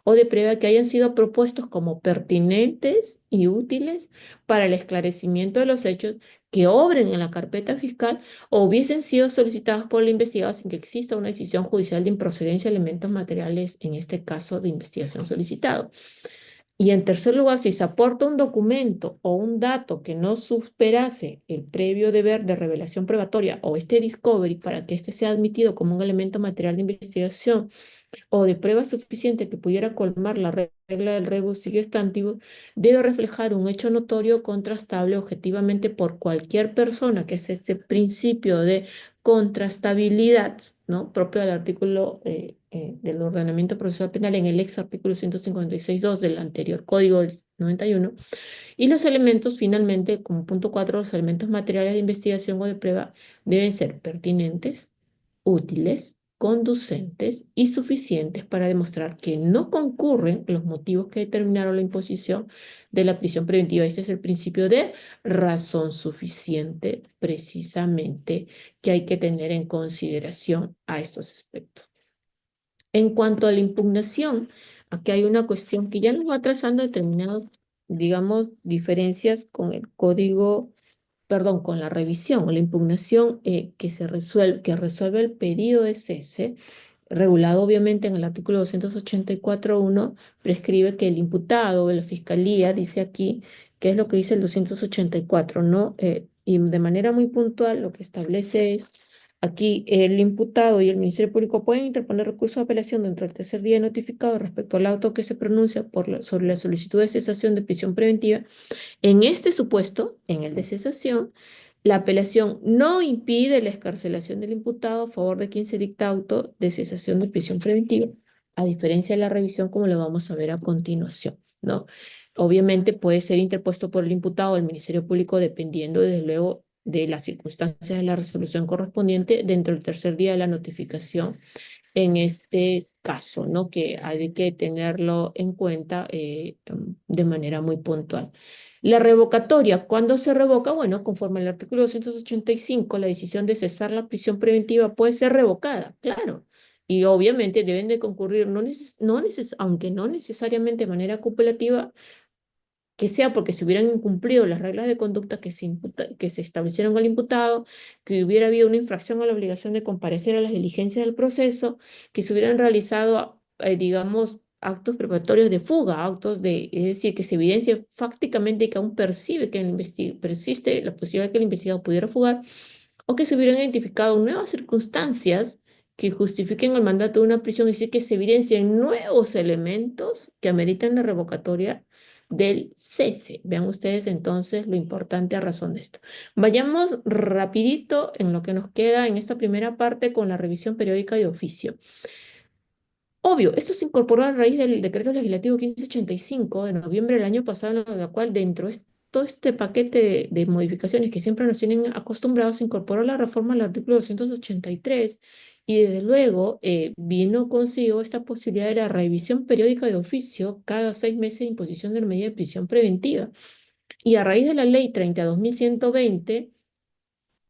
A: o de prueba que hayan sido propuestos como pertinentes y útiles para el esclarecimiento de los hechos que obren en la carpeta fiscal o hubiesen sido solicitados por el investigado sin que exista una decisión judicial de improcedencia de elementos materiales, en este caso de investigación solicitado. Y en tercer lugar, si se aporta un documento o un dato que no superase el previo deber de revelación probatoria o este discovery para que éste sea admitido como un elemento material de investigación o de prueba suficiente que pudiera colmar la regla del rebus sic stantibus, debe reflejar un hecho notorio contrastable objetivamente por cualquier persona, que es este principio de contrastabilidad, ¿no? Propio del artículo del ordenamiento procesal penal en el ex artículo 156.2 del anterior Código del 91, y los elementos, finalmente, como punto 4, los elementos materiales de investigación o de prueba deben ser pertinentes, útiles, conducentes y suficientes para demostrar que no concurren los motivos que determinaron la imposición de la prisión preventiva. Ese es el principio de razón suficiente, precisamente, que hay que tener en consideración a estos aspectos. En cuanto a la impugnación, aquí hay una cuestión que ya nos va trazando determinadas, digamos, diferencias con el código, perdón, con la revisión o la impugnación que resuelve el pedido de cese, regulado obviamente en el artículo 284.1, prescribe que el imputado o la fiscalía, dice aquí, que es lo que dice el 284, ¿no? Y de manera muy puntual lo que establece es, aquí el imputado y el Ministerio Público pueden interponer recurso de apelación dentro del tercer día notificado respecto al auto que se pronuncia sobre la solicitud de cesación de prisión preventiva. En este supuesto, en el de cesación, la apelación no impide la excarcelación del imputado a favor de quien se dicta auto de cesación de prisión preventiva, a diferencia de la revisión, como lo vamos a ver a continuación, ¿no? Obviamente puede ser interpuesto por el imputado o el Ministerio Público, dependiendo, desde luego, de las circunstancias de la resolución correspondiente dentro del tercer día de la notificación en este caso, ¿no? Que hay que tenerlo en cuenta de manera muy puntual. La revocatoria, ¿cuándo se revoca? Bueno, conforme al artículo 285, la decisión de cesar la prisión preventiva puede ser revocada, claro. Y obviamente deben de concurrir, aunque no necesariamente de manera copulativa, que sea porque se hubieran incumplido las reglas de conducta que se establecieron con el imputado, que hubiera habido una infracción a la obligación de comparecer a las diligencias del proceso, que se hubieran realizado, digamos, actos preparatorios de fuga, es decir, que se evidencie fácticamente que aún percibe que persiste la posibilidad de que el investigado pudiera fugar, o que se hubieran identificado nuevas circunstancias que justifiquen el mandato de una prisión, es decir, que se evidencien nuevos elementos que ameritan la revocatoria del cese. Vean ustedes entonces lo importante a razón de esto. Vayamos rapidito en lo que nos queda en esta primera parte con la revisión periódica de oficio. Obvio, esto se incorporó a raíz del decreto legislativo 1585 de noviembre del año pasado, en la cual dentro de todo este paquete de modificaciones que siempre nos tienen acostumbrados, se incorporó la reforma al artículo 283 y desde luego vino consigo esta posibilidad de la revisión periódica de oficio cada 6 meses de imposición de la medida de prisión preventiva. Y a raíz de la ley 32.120,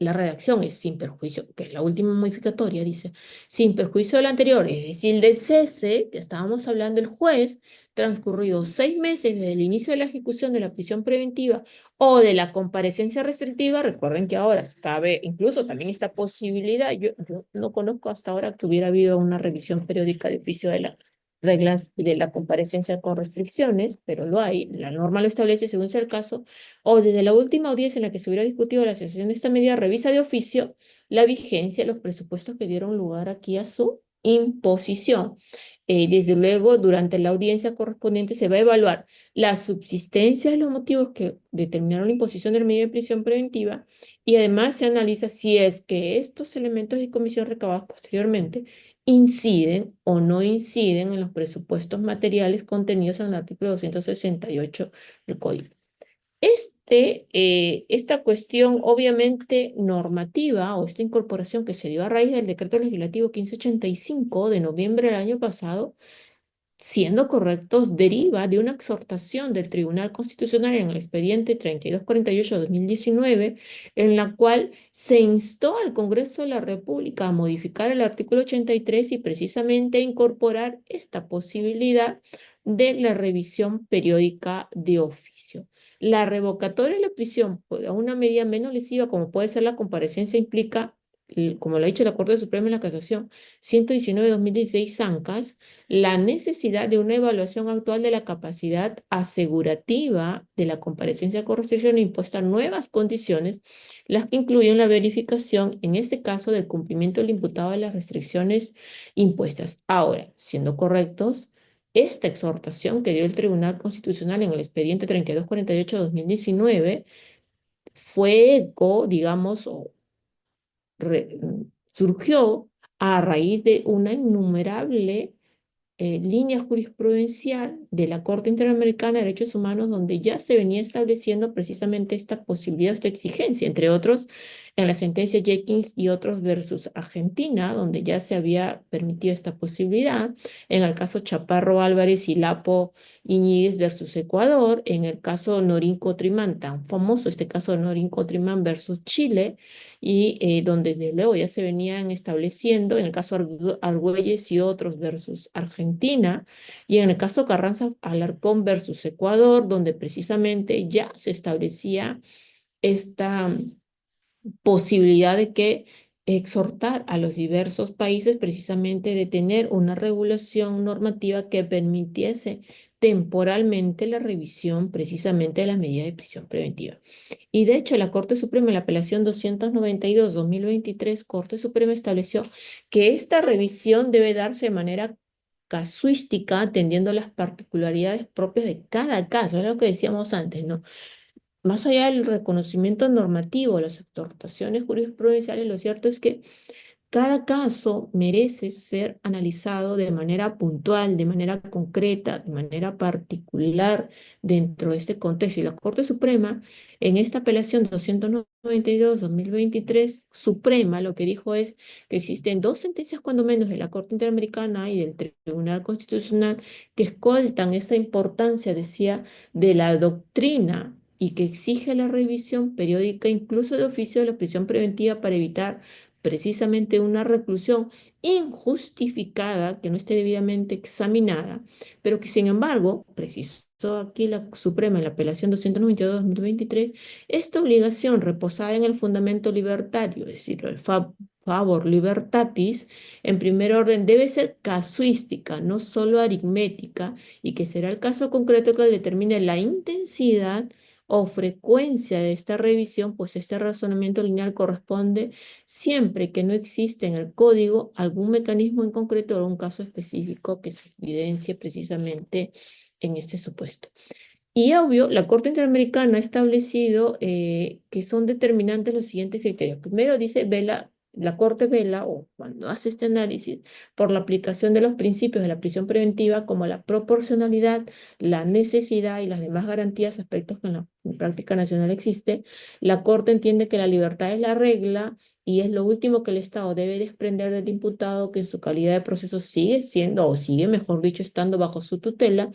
A: la redacción es sin perjuicio, que es la última modificatoria, dice, sin perjuicio del anterior, es decir, del cese, que estábamos hablando el juez, transcurridos 6 meses desde el inicio de la ejecución de la prisión preventiva o de la comparecencia restrictiva. Recuerden que ahora cabe incluso también esta posibilidad. Yo no conozco hasta ahora que hubiera habido una revisión periódica de oficio de las reglas de la comparecencia con restricciones, pero lo hay, la norma lo establece según sea el caso, o desde la última audiencia en la que se hubiera discutido la asociación de esta medida, revisa de oficio la vigencia de los presupuestos que dieron lugar aquí a su imposición. Desde luego, durante la audiencia correspondiente se va a evaluar la subsistencia de los motivos que determinaron la imposición de la medida de prisión preventiva y además se analiza si es que estos elementos de comisión recabados posteriormente inciden o no inciden en los presupuestos materiales contenidos en el artículo 268 del Código. Esta cuestión obviamente normativa o esta incorporación que se dio a raíz del decreto legislativo 1585 de noviembre del año pasado, siendo correctos, deriva de una exhortación del Tribunal Constitucional en el expediente 3248-2019, en la cual se instó al Congreso de la República a modificar el artículo 83 y precisamente incorporar esta posibilidad de la revisión periódica de oficio. La revocatoria de la prisión a una medida menos lesiva, como puede ser la comparecencia, implica, como lo ha dicho la Corte Suprema en la Casación 119-2016 Zancas, la necesidad de una evaluación actual de la capacidad asegurativa de la comparecencia con restricción e impuestas nuevas condiciones, las que incluyen la verificación, en este caso, del cumplimiento del imputado de las restricciones impuestas. Ahora, siendo correctos, esta exhortación que dio el Tribunal Constitucional en el expediente 3248-2019 fue eco, digamos, surgió a raíz de una innumerable línea jurisprudencial de la Corte Interamericana de Derechos Humanos, donde ya se venía estableciendo precisamente esta posibilidad, esta exigencia, entre otros, en la sentencia Jenkins y otros versus Argentina, donde ya se había permitido esta posibilidad, en el caso Chaparro Álvarez y Lapo Iñiguez versus Ecuador, en el caso Norín Cotrimán, tan famoso este caso de Norín Cotrimán versus Chile, y donde desde luego ya se venían estableciendo, en el caso Argüelles y otros versus Argentina, y en el caso Carranza Alarcón versus Ecuador, donde precisamente ya se establecía esta posibilidad de que exhortar a los diversos países precisamente de tener una regulación normativa que permitiese temporalmente la revisión precisamente de las medidas de prisión preventiva. Y de hecho, la Corte Suprema, en la apelación 292-2023, Corte Suprema estableció que esta revisión debe darse de manera casuística, atendiendo las particularidades propias de cada caso. Es lo que decíamos antes, ¿no? Más allá del reconocimiento normativo, las exhortaciones jurisprudenciales, lo cierto es que Cada caso merece ser analizado de manera puntual, de manera concreta, de manera particular dentro de este contexto. Y la Corte Suprema, en esta apelación 292-2023, Suprema, lo que dijo es que existen dos sentencias, cuando menos, de la Corte Interamericana y del Tribunal Constitucional que escoltan esa importancia, decía, de la doctrina y que exige la revisión periódica, incluso de oficio, de la prisión preventiva para evitar precisamente una reclusión injustificada, que no esté debidamente examinada, pero que sin embargo, precisó aquí la Suprema en la apelación 292-2023, esta obligación reposada en el fundamento libertario, es decir, el favor libertatis, en primer orden debe ser casuística, no solo aritmética, y que será el caso concreto que determine la intensidad o frecuencia de esta revisión, pues este razonamiento lineal corresponde siempre que no existe en el código algún mecanismo en concreto o algún caso específico que se evidencie precisamente en este supuesto. Y obvio, la Corte Interamericana ha establecido que son determinantes los siguientes criterios. Primero dice, la Corte vela, o cuando hace este análisis, por la aplicación de los principios de la prisión preventiva como la proporcionalidad, la necesidad y las demás garantías, aspectos que en la práctica nacional existe. La Corte entiende que la libertad es la regla y es lo último que el Estado debe desprender del imputado, que en su calidad de proceso sigue siendo, o sigue, mejor dicho, estando bajo su tutela,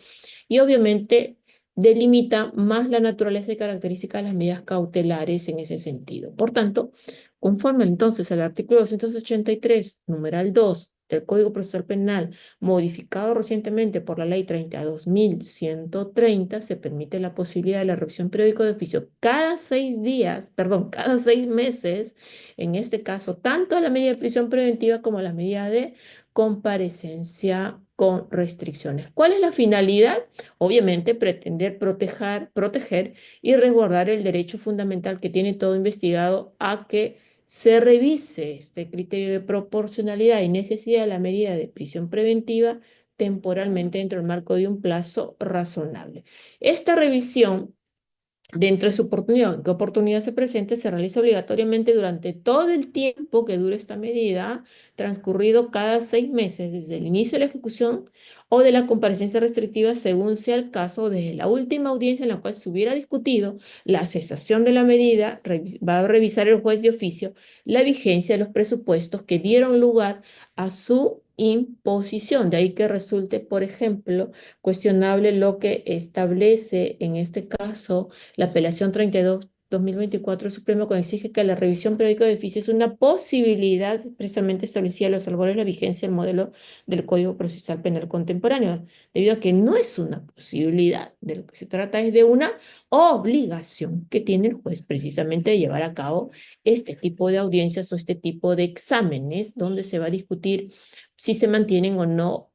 A: y obviamente delimita más la naturaleza y características de las medidas cautelares en ese sentido. Por tanto, conforme entonces al artículo 283, numeral 2 del Código Procesal Penal, modificado recientemente por la Ley 32.130, se permite la posibilidad de la revisión periódica de oficio cada 6 días, perdón, cada 6 meses, en este caso, tanto a la medida de prisión preventiva como a la medida de comparecencia con restricciones. ¿Cuál es la finalidad? Obviamente, pretender proteger y resguardar el derecho fundamental que tiene todo investigado a que se revise este criterio de proporcionalidad y necesidad de la medida de prisión preventiva temporalmente dentro del marco de un plazo razonable. Esta revisión, dentro de su oportunidad, qué oportunidad se presente, se realiza obligatoriamente durante todo el tiempo que dure esta medida, transcurrido cada 6 meses desde el inicio de la ejecución o de la comparecencia restrictiva, según sea el caso, desde la última audiencia en la cual se hubiera discutido la cesación de la medida. Va a revisar el juez de oficio la vigencia de los presupuestos que dieron lugar a su imposición. De ahí que resulte, por ejemplo, cuestionable lo que establece en este caso la apelación 32/2024 del Supremo, cuando exige que la revisión periódica de edificios es una posibilidad expresamente establecida a los albores de la vigencia del modelo del Código Procesal Penal contemporáneo, debido a que no es una posibilidad, de lo que se trata es de una obligación que tiene el juez precisamente de llevar a cabo este tipo de audiencias o este tipo de exámenes donde se va a discutir si se mantienen o no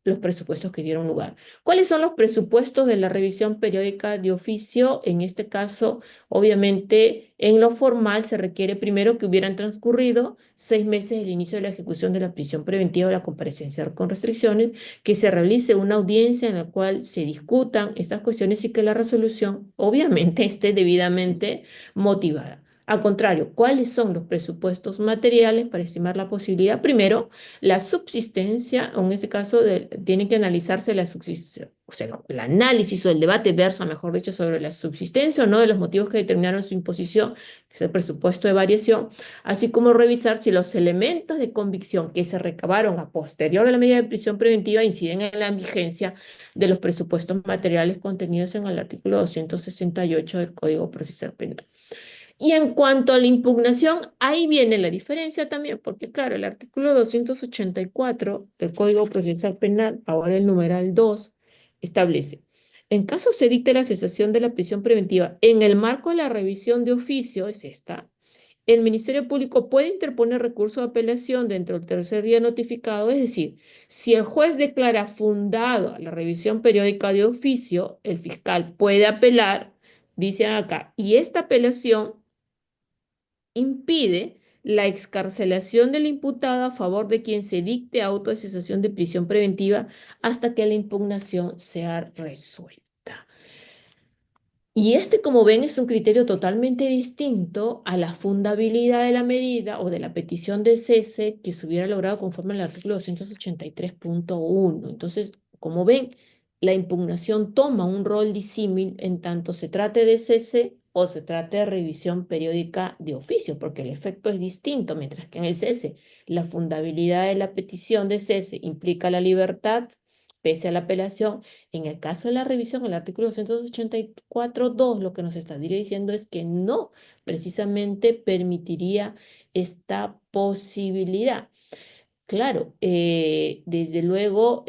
A: los presupuestos que dieron lugar. ¿Cuáles son los presupuestos de la revisión periódica de oficio? En este caso, obviamente, en lo formal se requiere primero que hubieran transcurrido 6 meses del inicio de la ejecución de la prisión preventiva o la comparecencia con restricciones, que se realice una audiencia en la cual se discutan estas cuestiones y que la resolución, obviamente, esté debidamente motivada. Al contrario, ¿cuáles son los presupuestos materiales para estimar la posibilidad? Primero, la subsistencia, o en este caso, tiene que analizarse la subsistencia, o sea, el análisis o el debate versa, mejor dicho, sobre la subsistencia o no de los motivos que determinaron su imposición, que es el presupuesto de variación, así como revisar si los elementos de convicción que se recabaron a posterior de la medida de prisión preventiva inciden en la vigencia de los presupuestos materiales contenidos en el artículo 268 del Código Procesal Penal. Y en cuanto a la impugnación, ahí viene la diferencia también, porque claro, el artículo 284 del Código Procesal Penal, ahora el numeral 2, establece, en caso se dicte la cesación de la prisión preventiva en el marco de la revisión de oficio, es esta, el Ministerio Público puede interponer recurso de apelación dentro del tercer día notificado, es decir, si el juez declara fundado la revisión periódica de oficio, el fiscal puede apelar, dice acá, y esta apelación impide la excarcelación del imputado a favor de quien se dicte auto de cesación de prisión preventiva hasta que la impugnación sea resuelta. Y este, como ven, es un criterio totalmente distinto a la fundabilidad de la medida o de la petición de cese que se hubiera logrado conforme al artículo 283.1. Entonces, como ven, la impugnación toma un rol disímil en tanto se trate de cese o se trate de revisión periódica de oficio, porque el efecto es distinto, mientras que en el cese la fundabilidad de la petición de cese implica la libertad pese a la apelación. En el caso de la revisión, el artículo 284.2 lo que nos está diciendo es que no, precisamente permitiría esta posibilidad. Claro, desde luego,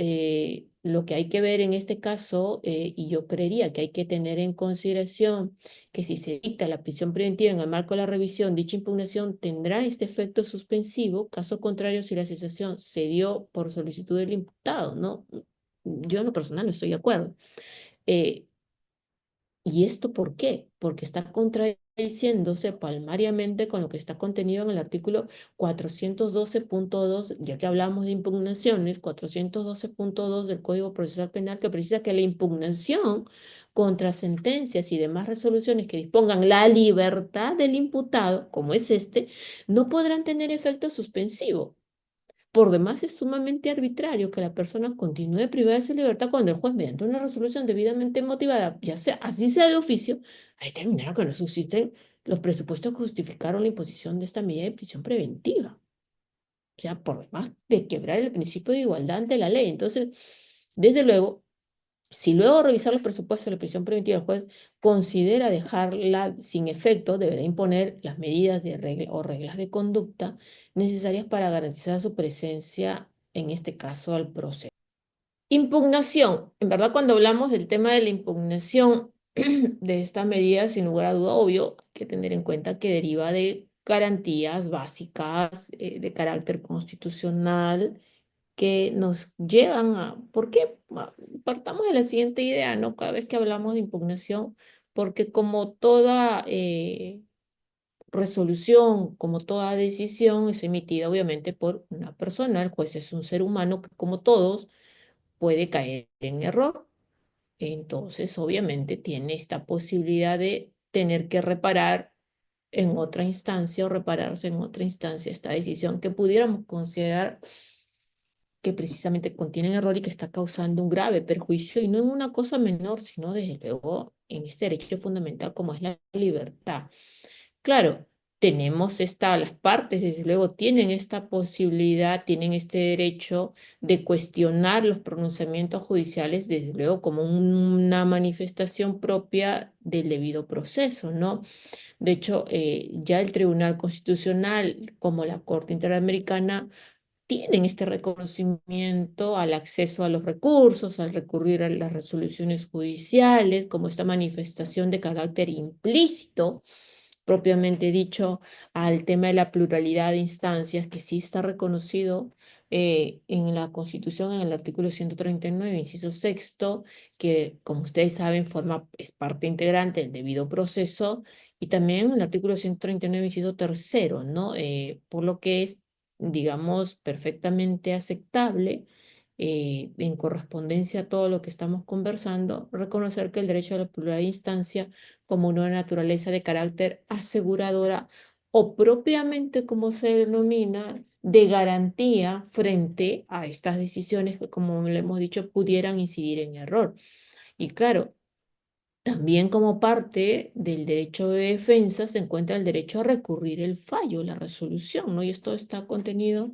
A: lo que hay que ver en este caso, y yo creería que hay que tener en consideración que si se dicta la prisión preventiva en el marco de la revisión, dicha impugnación tendrá este efecto suspensivo, caso contrario si la cesación se dio por solicitud del imputado, ¿no? Yo en lo personal no estoy de acuerdo. Eh, ¿Y esto por qué? Porque está contradiciéndose palmariamente con lo que está contenido en el artículo 412.2, ya que hablamos de impugnaciones, 412.2 del Código Procesal Penal, que precisa que la impugnación contra sentencias y demás resoluciones que dispongan la libertad del imputado, como es este, no podrán tener efecto suspensivo. Por demás, es sumamente arbitrario que la persona continúe privada de su libertad cuando el juez, mediante una resolución debidamente motivada, ya sea así sea de oficio, ha determinado que no subsisten los presupuestos que justificaron la imposición de esta medida de prisión preventiva. O sea, por demás de quebrar el principio de igualdad ante la ley. Entonces, desde luego, si luego de revisar los presupuestos de la prisión preventiva el juez considera dejarla sin efecto, deberá imponer las medidas de regla o reglas de conducta necesarias para garantizar su presencia, en este caso, al proceso. Impugnación. En verdad, cuando hablamos del tema de la impugnación de esta medida, sin lugar a duda, obvio, hay que tener en cuenta que deriva de garantías básicas de carácter constitucional que nos llevan a, ¿por qué? Partamos de la siguiente idea, ¿no? Cada vez que hablamos de impugnación, porque como toda resolución, como toda decisión es emitida obviamente por una persona, el juez es un ser humano que como todos puede caer en error, entonces obviamente tiene esta posibilidad de tener que reparar en otra instancia o repararse en otra instancia esta decisión que pudiéramos considerar que precisamente contienen error y que está causando un grave perjuicio, y no en una cosa menor, sino desde luego en este derecho fundamental como es la libertad. Claro, las partes desde luego tienen esta posibilidad, tienen este derecho de cuestionar los pronunciamientos judiciales, desde luego como una manifestación propia del debido proceso, ¿no? De hecho, ya el Tribunal Constitucional, como la Corte Interamericana, tienen este reconocimiento al acceso a los recursos, al recurrir a las resoluciones judiciales, como esta manifestación de carácter implícito, propiamente dicho, al tema de la pluralidad de instancias, que sí está reconocido en la Constitución, en el artículo 139, inciso sexto, que, como ustedes saben, es parte integrante del debido proceso, y también en el artículo 139, inciso tercero, ¿no? Por lo que es, digamos, perfectamente aceptable. En correspondencia a todo lo que estamos conversando, reconocer que el derecho a la pluralidad de instancia como una naturaleza de carácter aseguradora o propiamente como se denomina, de garantía frente a estas decisiones que, como le hemos dicho, pudieran incidir en error. Y claro, también como parte del derecho de defensa se encuentra el derecho a recurrir el fallo, la resolución, ¿no? Y esto está contenido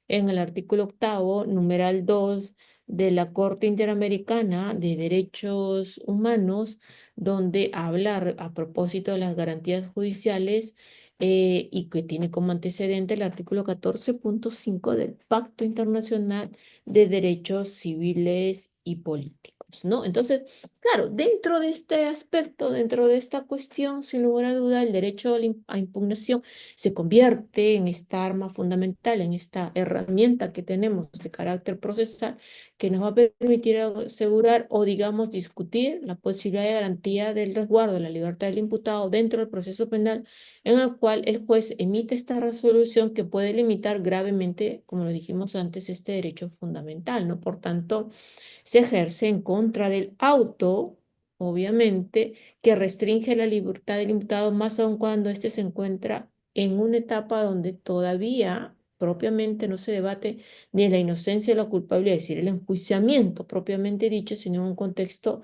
A: en el artículo octavo, numeral 2 de la Corte Interamericana de Derechos Humanos, donde habla a propósito de las garantías judiciales, y que tiene como antecedente el artículo 14.5 del Pacto Internacional de Derechos Civiles y Políticos, ¿no? Entonces, claro, dentro de este aspecto, dentro de esta cuestión, sin lugar a duda, el derecho a impugnación se convierte en esta arma fundamental, en esta herramienta que tenemos de carácter procesal, que nos va a permitir asegurar o, digamos, discutir la posibilidad de garantía del resguardo de la libertad del imputado dentro del proceso penal, en el cual el juez emite esta resolución que puede limitar gravemente, como lo dijimos antes, este derecho fundamental, ¿no? Por tanto, se ejerce en contra del auto obviamente, que restringe la libertad del imputado, más aun cuando éste se encuentra en una etapa donde todavía propiamente no se debate ni la inocencia o la culpabilidad, es decir, el enjuiciamiento propiamente dicho, sino en un contexto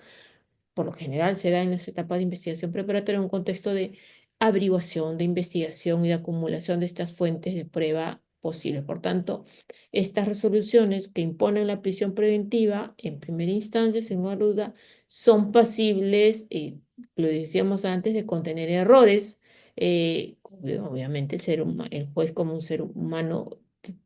A: por lo general se da en esa etapa de investigación preparatoria en un contexto de averiguación, de investigación y de acumulación de estas fuentes de prueba posibles. Por tanto, estas resoluciones que imponen la prisión preventiva, en primera instancia, sin lugar a duda, son pasibles, lo decíamos antes, de contener errores. Obviamente, el juez como un ser humano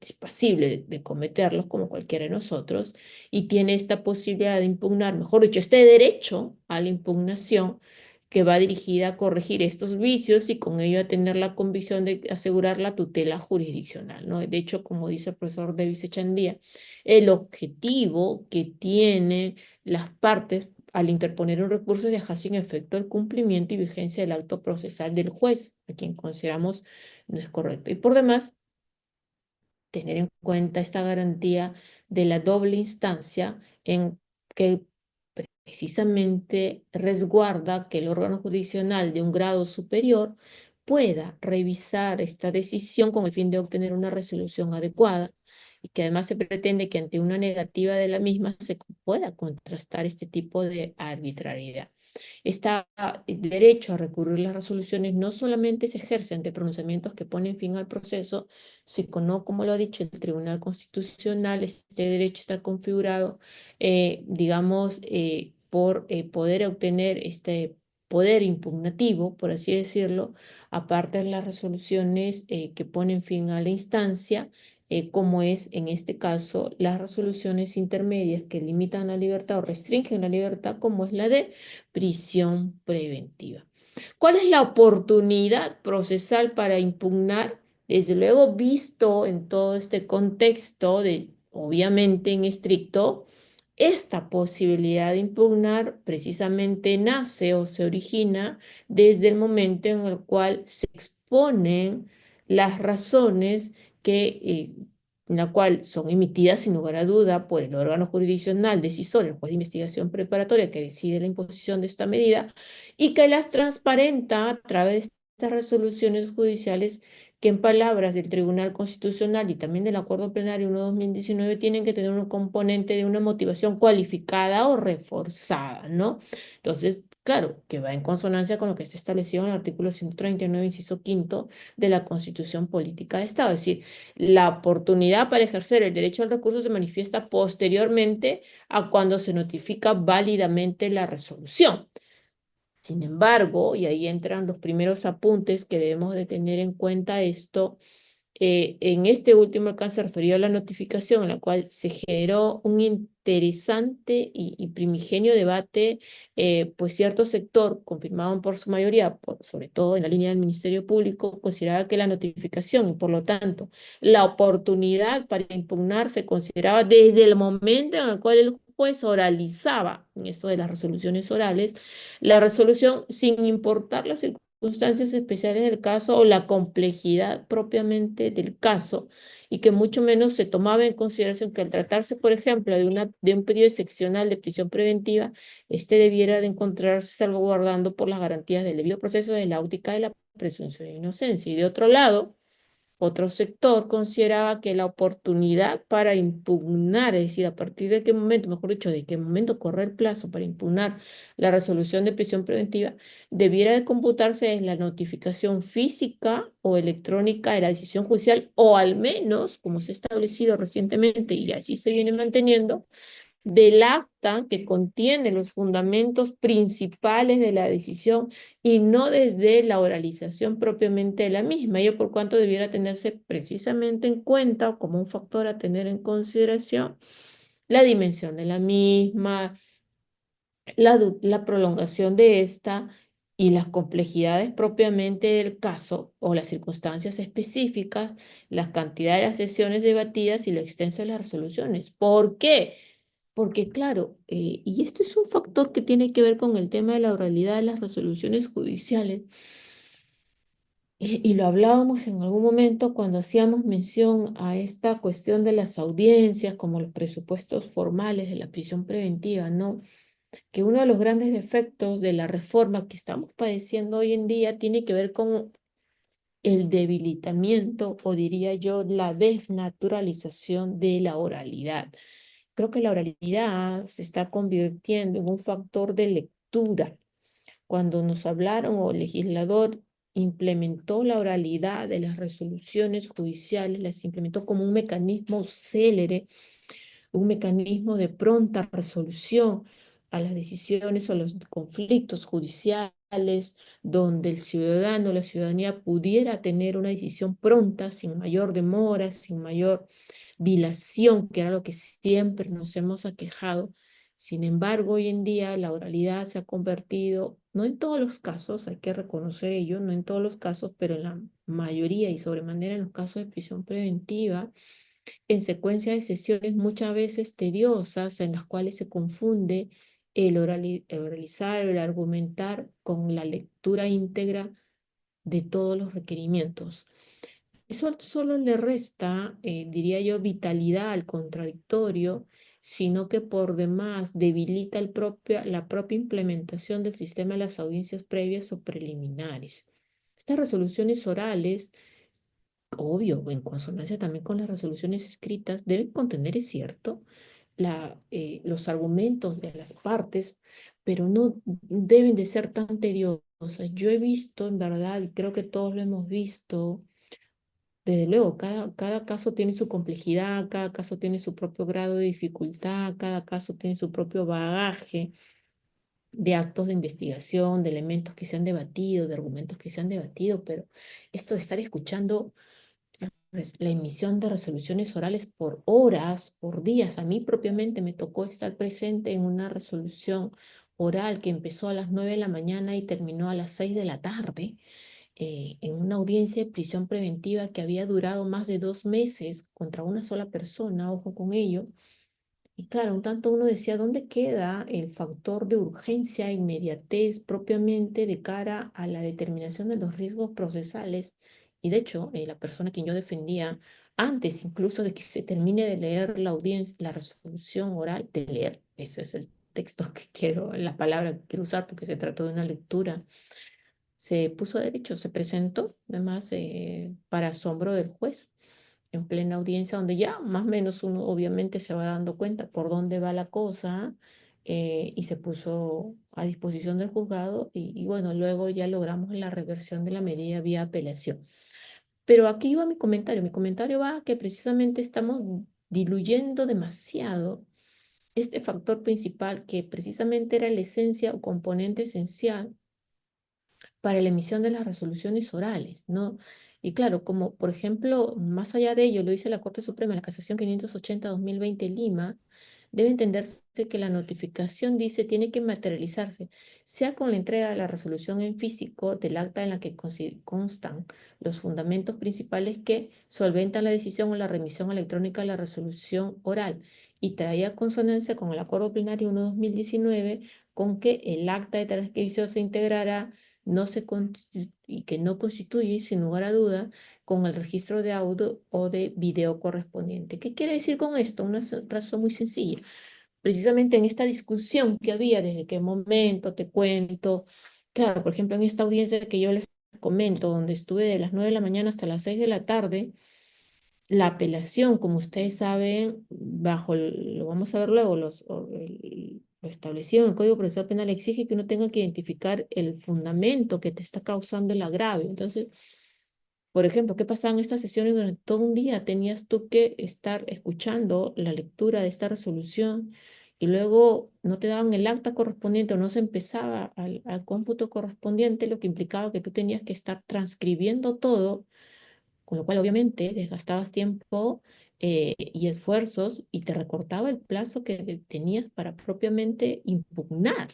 A: es pasible de cometerlos como cualquiera de nosotros y tiene esta posibilidad de impugnar, mejor dicho, este derecho a la impugnación que va dirigida a corregir estos vicios y con ello a tener la convicción de asegurar la tutela jurisdiccional, ¿no? De hecho, como dice el profesor Davis Echandía, el objetivo que tienen las partes al interponer un recurso es dejar sin efecto el cumplimiento y vigencia del acto procesal del juez, a quien consideramos no es correcto. Y por demás, tener en cuenta esta garantía de la doble instancia en que precisamente resguarda que el órgano jurisdiccional de un grado superior pueda revisar esta decisión con el fin de obtener una resolución adecuada y que además se pretende que ante una negativa de la misma se pueda contrastar este tipo de arbitrariedad. Está el derecho a recurrir las resoluciones no solamente se ejerce ante pronunciamientos que ponen fin al proceso, sino, como lo ha dicho el Tribunal Constitucional, este derecho está configurado, digamos, por poder obtener este poder impugnativo, por así decirlo, aparte de las resoluciones que ponen fin a la instancia, como es en este caso las resoluciones intermedias que limitan la libertad o restringen la libertad, como es la de prisión preventiva. ¿Cuál es la oportunidad procesal para impugnar? Desde luego, visto en todo este contexto, obviamente en estricto, esta posibilidad de impugnar precisamente nace o se origina desde el momento en el cual se exponen las razones en la cual son emitidas sin lugar a duda por el órgano jurisdiccional decisor, el juez de investigación preparatoria que decide la imposición de esta medida y que las transparenta a través de estas resoluciones judiciales que en palabras del Tribunal Constitucional y también del Acuerdo Plenario 1/2019 tienen que tener un componente de una motivación cualificada o reforzada, ¿no? Entonces, claro, que va en consonancia con lo que está establecido en el artículo 139, inciso quinto de la Constitución Política de Estado. Es decir, la oportunidad para ejercer el derecho al recurso se manifiesta posteriormente a cuando se notifica válidamente la resolución. Sin embargo, y ahí entran los primeros apuntes que debemos de tener en cuenta esto, en este último alcance referido a la notificación, en la cual se generó un interesante y primigenio debate, pues cierto sector, confirmado por su mayoría, sobre todo en la línea del Ministerio Público, consideraba que la notificación y por lo tanto la oportunidad para impugnar se consideraba desde el momento en el cual el juez oralizaba, en esto de las resoluciones orales, la resolución sin importar las circunstancias especiales del caso o la complejidad propiamente del caso, y que mucho menos se tomaba en consideración que al tratarse, por ejemplo, de un periodo excepcional de prisión preventiva, este debiera de encontrarse salvaguardando por las garantías del debido proceso de la óptica de la presunción de inocencia. Y de otro lado, otro sector consideraba que la oportunidad para impugnar, es decir, a partir de qué momento, mejor dicho, de qué momento correr el plazo para impugnar la resolución de prisión preventiva, debiera de computarse en la notificación física o electrónica de la decisión judicial, o al menos, como se ha establecido recientemente y así se viene manteniendo, del acta que contiene los fundamentos principales de la decisión y no desde la oralización propiamente de la misma, ello por cuanto debiera tenerse precisamente en cuenta como un factor a tener en consideración la dimensión de la misma, la prolongación de esta y las complejidades propiamente del caso o las circunstancias específicas, la cantidad de las sesiones debatidas y lo extenso de las resoluciones. ¿Por qué? Porque claro, y esto es un factor que tiene que ver con el tema de la oralidad de las resoluciones judiciales, y lo hablábamos en algún momento cuando hacíamos mención a esta cuestión de las audiencias, como los presupuestos formales de la prisión preventiva, ¿no? que uno de los grandes defectos de la reforma que estamos padeciendo hoy en día tiene que ver con el debilitamiento o diría yo la desnaturalización de la oralidad. Creo que la oralidad se está convirtiendo en un factor de lectura. Cuando nos hablaron o el legislador implementó la oralidad de las resoluciones judiciales, las implementó como un mecanismo célere, un mecanismo de pronta resolución a las decisiones o los conflictos judiciales, donde el ciudadano o la ciudadanía pudiera tener una decisión pronta, sin mayor demora, sin mayor dilación, que era lo que siempre nos hemos aquejado. Sin embargo, hoy en día la oralidad se ha convertido, no en todos los casos, hay que reconocer ello, no en todos los casos, pero en la mayoría y sobremanera en los casos de prisión preventiva, en secuencia de sesiones muchas veces tediosas en las cuales se confunde el oralizar, el argumentar con la lectura íntegra de todos los requerimientos. Eso solo le resta, diría yo, vitalidad al contradictorio, sino que por demás debilita la propia implementación del sistema de las audiencias previas o preliminares. Estas resoluciones orales, obvio, en consonancia también con las resoluciones escritas, deben contener, es cierto, los argumentos de las partes, pero no deben de ser tan tediosas. Yo he visto, en verdad, y creo que todos lo hemos visto, desde luego, cada caso tiene su complejidad, cada caso tiene su propio grado de dificultad, cada caso tiene su propio bagaje de actos de investigación, de elementos que se han debatido, de argumentos que se han debatido, pero esto de estar escuchando la emisión de resoluciones orales por horas, por días. A mí propiamente me tocó estar presente en una resolución oral que empezó a las 9 de la mañana y terminó a las 6 de la tarde, en una audiencia de prisión preventiva que había durado más de 2 meses contra una sola persona, ojo con ello. Y claro, un tanto uno decía, ¿dónde queda el factor de urgencia e inmediatez propiamente de cara a la determinación de los riesgos procesales? Y de hecho, la persona a quien yo defendía, antes incluso de que se termine de leer la audiencia, la resolución oral, de leer, ese es el texto que quiero, la palabra que quiero usar porque se trató de una lectura, se puso derecho, se presentó, además, para asombro del juez en plena audiencia, donde ya más o menos uno obviamente se va dando cuenta por dónde va la cosa, y se puso a disposición del juzgado y bueno, luego ya logramos la reversión de la medida vía apelación. Pero aquí va mi comentario. Mi comentario va a que precisamente estamos diluyendo demasiado este factor principal que precisamente era la esencia o componente esencial para la emisión de las resoluciones orales, ¿no? Y claro, como por ejemplo, más allá de ello, lo dice la Corte Suprema, la Casación 580-2020 Lima, debe entenderse que la notificación, dice, tiene que materializarse, sea con la entrega de la resolución en físico del acta en la que constan los fundamentos principales que solventan la decisión o la remisión electrónica de la resolución oral, y traía consonancia con el Acuerdo Plenario 1/2019, con que el acta de transcripción se integrará y que no constituye, sin lugar a duda, con el registro de audio o de video correspondiente. ¿Qué quiere decir con esto? Una razón muy sencilla. Precisamente en esta discusión que había, desde qué momento te cuento, claro, por ejemplo, en esta audiencia que yo les comento, donde estuve de las 9 de la mañana hasta las 6 de la tarde, la apelación, como ustedes saben, lo vamos a ver luego, lo establecido en el Código Procesal Penal exige que uno tenga que identificar el fundamento que te está causando el agravio. Entonces, por ejemplo, ¿qué pasaba en estas sesiones? Durante todo un día tenías tú que estar escuchando la lectura de esta resolución y luego no te daban el acta correspondiente o no se empezaba al cómputo correspondiente, lo que implicaba que tú tenías que estar transcribiendo todo, con lo cual obviamente desgastabas tiempo, y esfuerzos y te recortaba el plazo que tenías para propiamente impugnar.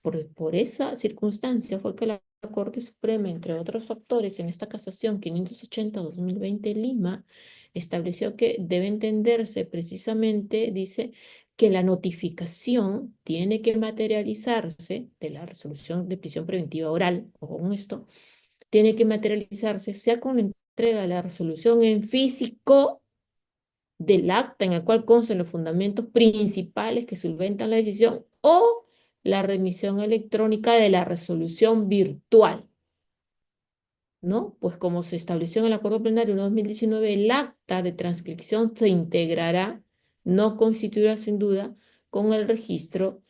A: Por esa circunstancia fue que la Corte Suprema, entre otros factores, en esta casación 580-2020 Lima, estableció que debe entenderse precisamente, dice, que la notificación tiene que materializarse de la resolución de prisión preventiva oral, o con esto, tiene que materializarse sea con la entrega de la resolución en físico del acta en el cual constan los fundamentos principales que solventan la decisión o la remisión electrónica de la resolución virtual, ¿no? Pues como se estableció en el Acuerdo Plenario 2019, el acta de transcripción se integrará, no constituirá sin duda con el registro,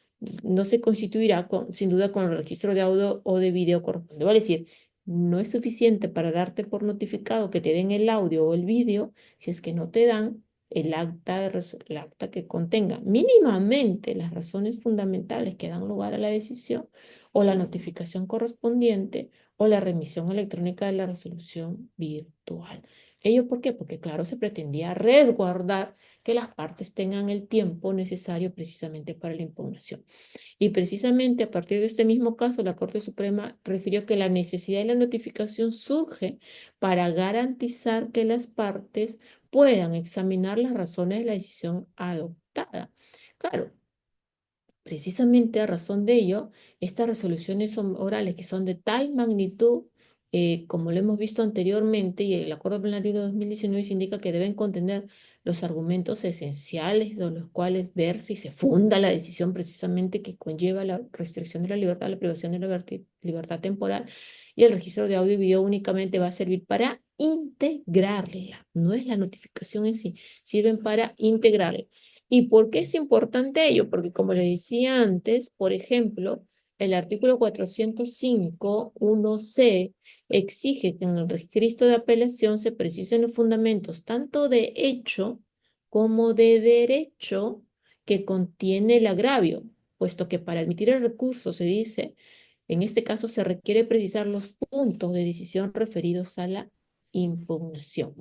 A: no se constituirá sin duda con el registro de audio o de video correspondiente. Vale decir, no es suficiente para darte por notificado que te den el audio o el video si es que no te dan el acta que contenga mínimamente las razones fundamentales que dan lugar a la decisión o la notificación correspondiente o la remisión electrónica de la resolución virtual. ¿Ello por qué? Porque, claro, se pretendía resguardar que las partes tengan el tiempo necesario precisamente para la impugnación. Y precisamente a partir de este mismo caso, la Corte Suprema refirió que la necesidad de la notificación surge para garantizar que las partes puedan examinar las razones de la decisión adoptada. Claro, precisamente a razón de ello, estas resoluciones son orales que son de tal magnitud, como lo hemos visto anteriormente, y el Acuerdo Plenario de 2019 indica que deben contener los argumentos esenciales de los cuales ver si se funda la decisión precisamente que conlleva la restricción de la libertad, la privación de la libertad temporal, y el registro de audio y video únicamente va a servir para integrarla, no es la notificación en sí, sirven para integrarla. ¿Y por qué es importante ello? Porque como le decía antes, por ejemplo, el artículo 405.1c exige que en el registro de apelación se precisen los fundamentos tanto de hecho como de derecho que contiene el agravio, puesto que para admitir el recurso se dice, en este caso se requiere precisar los puntos de decisión referidos a la impugnación.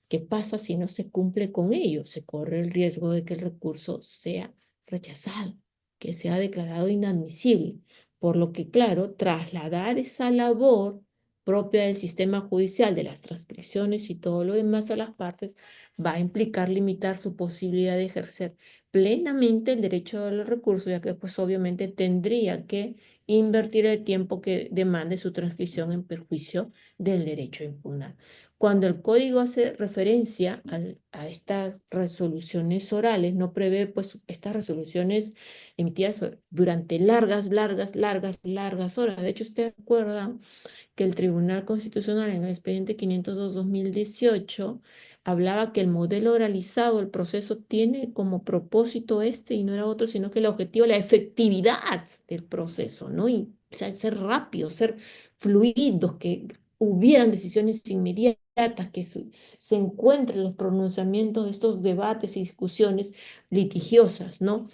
A: ¿Qué pasa si no se cumple con ello? Se corre el riesgo de que el recurso sea rechazado, que sea declarado inadmisible. Por lo que, claro, trasladar esa labor propia del sistema judicial, de las transcripciones y todo lo demás a las partes, va a implicar limitar su posibilidad de ejercer plenamente el derecho al recurso, ya que pues obviamente tendría que invertir el tiempo que demande su transcripción en perjuicio del derecho a impugnar. Cuando el código hace referencia a estas resoluciones orales, no prevé pues estas resoluciones emitidas durante largas horas. De hecho, usted recuerda que el Tribunal Constitucional en el expediente 502-2018 hablaba que el modelo oralizado, el proceso tiene como propósito este y no era otro, sino que el objetivo, la efectividad del proceso, ¿no? Y o sea, ser rápidos, ser fluidos, que hubieran decisiones inmediatas, que se encuentren los pronunciamientos de estos debates y discusiones litigiosas, ¿no?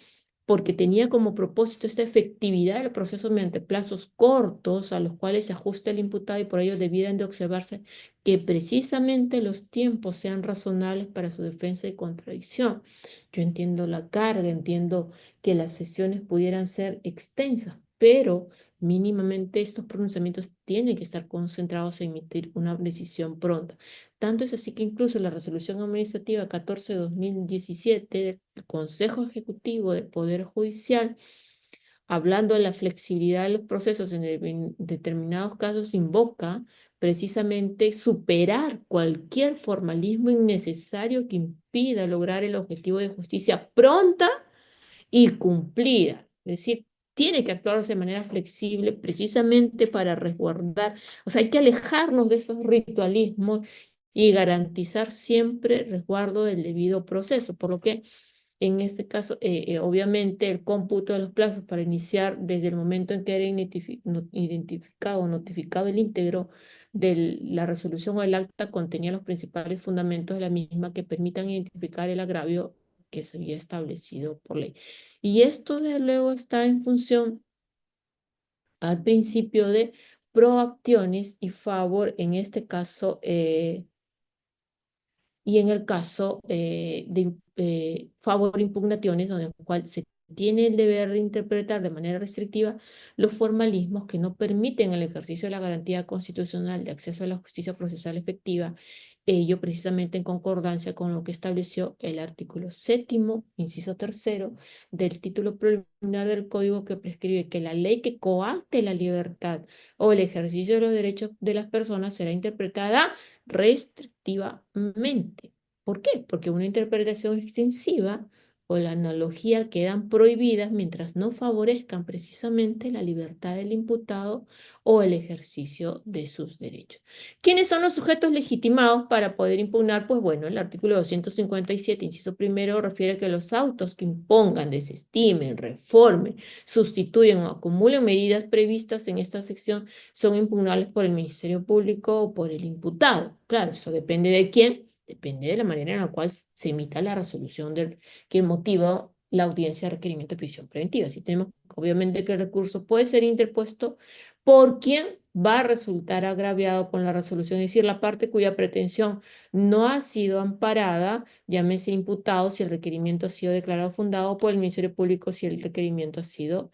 A: Porque tenía como propósito esta efectividad del proceso mediante plazos cortos a los cuales se ajusta el imputado y por ello debieran de observarse que precisamente los tiempos sean razonables para su defensa y contradicción. Yo entiendo la carga, entiendo que las sesiones pudieran ser extensas, pero mínimamente estos pronunciamientos tienen que estar concentrados en emitir una decisión pronta. Tanto es así que incluso la resolución administrativa 14/2017 del Consejo Ejecutivo del Poder Judicial, hablando de la flexibilidad de los procesos en determinados casos, invoca precisamente superar cualquier formalismo innecesario que impida lograr el objetivo de justicia pronta y cumplida. Es decir, tiene que actuarse de manera flexible precisamente para resguardar, o sea, hay que alejarnos de esos ritualismos y garantizar siempre resguardo del debido proceso, por lo que en este caso, obviamente, el cómputo de los plazos para iniciar desde el momento en que era identificado o notificado el íntegro de la resolución o el acta contenía los principales fundamentos de la misma que permitan identificar el agravio que se había establecido por ley. Y esto, desde luego, está en función al principio de proacciones y favor, en este caso, y en el caso de favor impugnaciones, donde el cual se tiene el deber de interpretar de manera restrictiva los formalismos que no permiten el ejercicio de la garantía constitucional de acceso a la justicia procesal efectiva, ello precisamente en concordancia con lo que estableció el artículo 7º, inciso tercero, del título preliminar del Código, que prescribe que la ley que coacte la libertad o el ejercicio de los derechos de las personas será interpretada restrictivamente. ¿Por qué? Porque una interpretación extensiva o la analogía quedan prohibidas mientras no favorezcan precisamente la libertad del imputado o el ejercicio de sus derechos. ¿Quiénes son los sujetos legitimados para poder impugnar? Pues bueno, el artículo 257, inciso primero, refiere que los autos que impongan, desestimen, reformen, sustituyen o acumulen medidas previstas en esta sección son impugnables por el Ministerio Público o por el imputado. Claro, eso depende de quién, depende de la manera en la cual se emita la resolución que motiva la audiencia de requerimiento de prisión preventiva. Si tenemos, obviamente, que el recurso puede ser interpuesto por quien va a resultar agraviado con la resolución, es decir, la parte cuya pretensión no ha sido amparada, llámese imputado si el requerimiento ha sido declarado fundado, o por el Ministerio Público si el requerimiento ha sido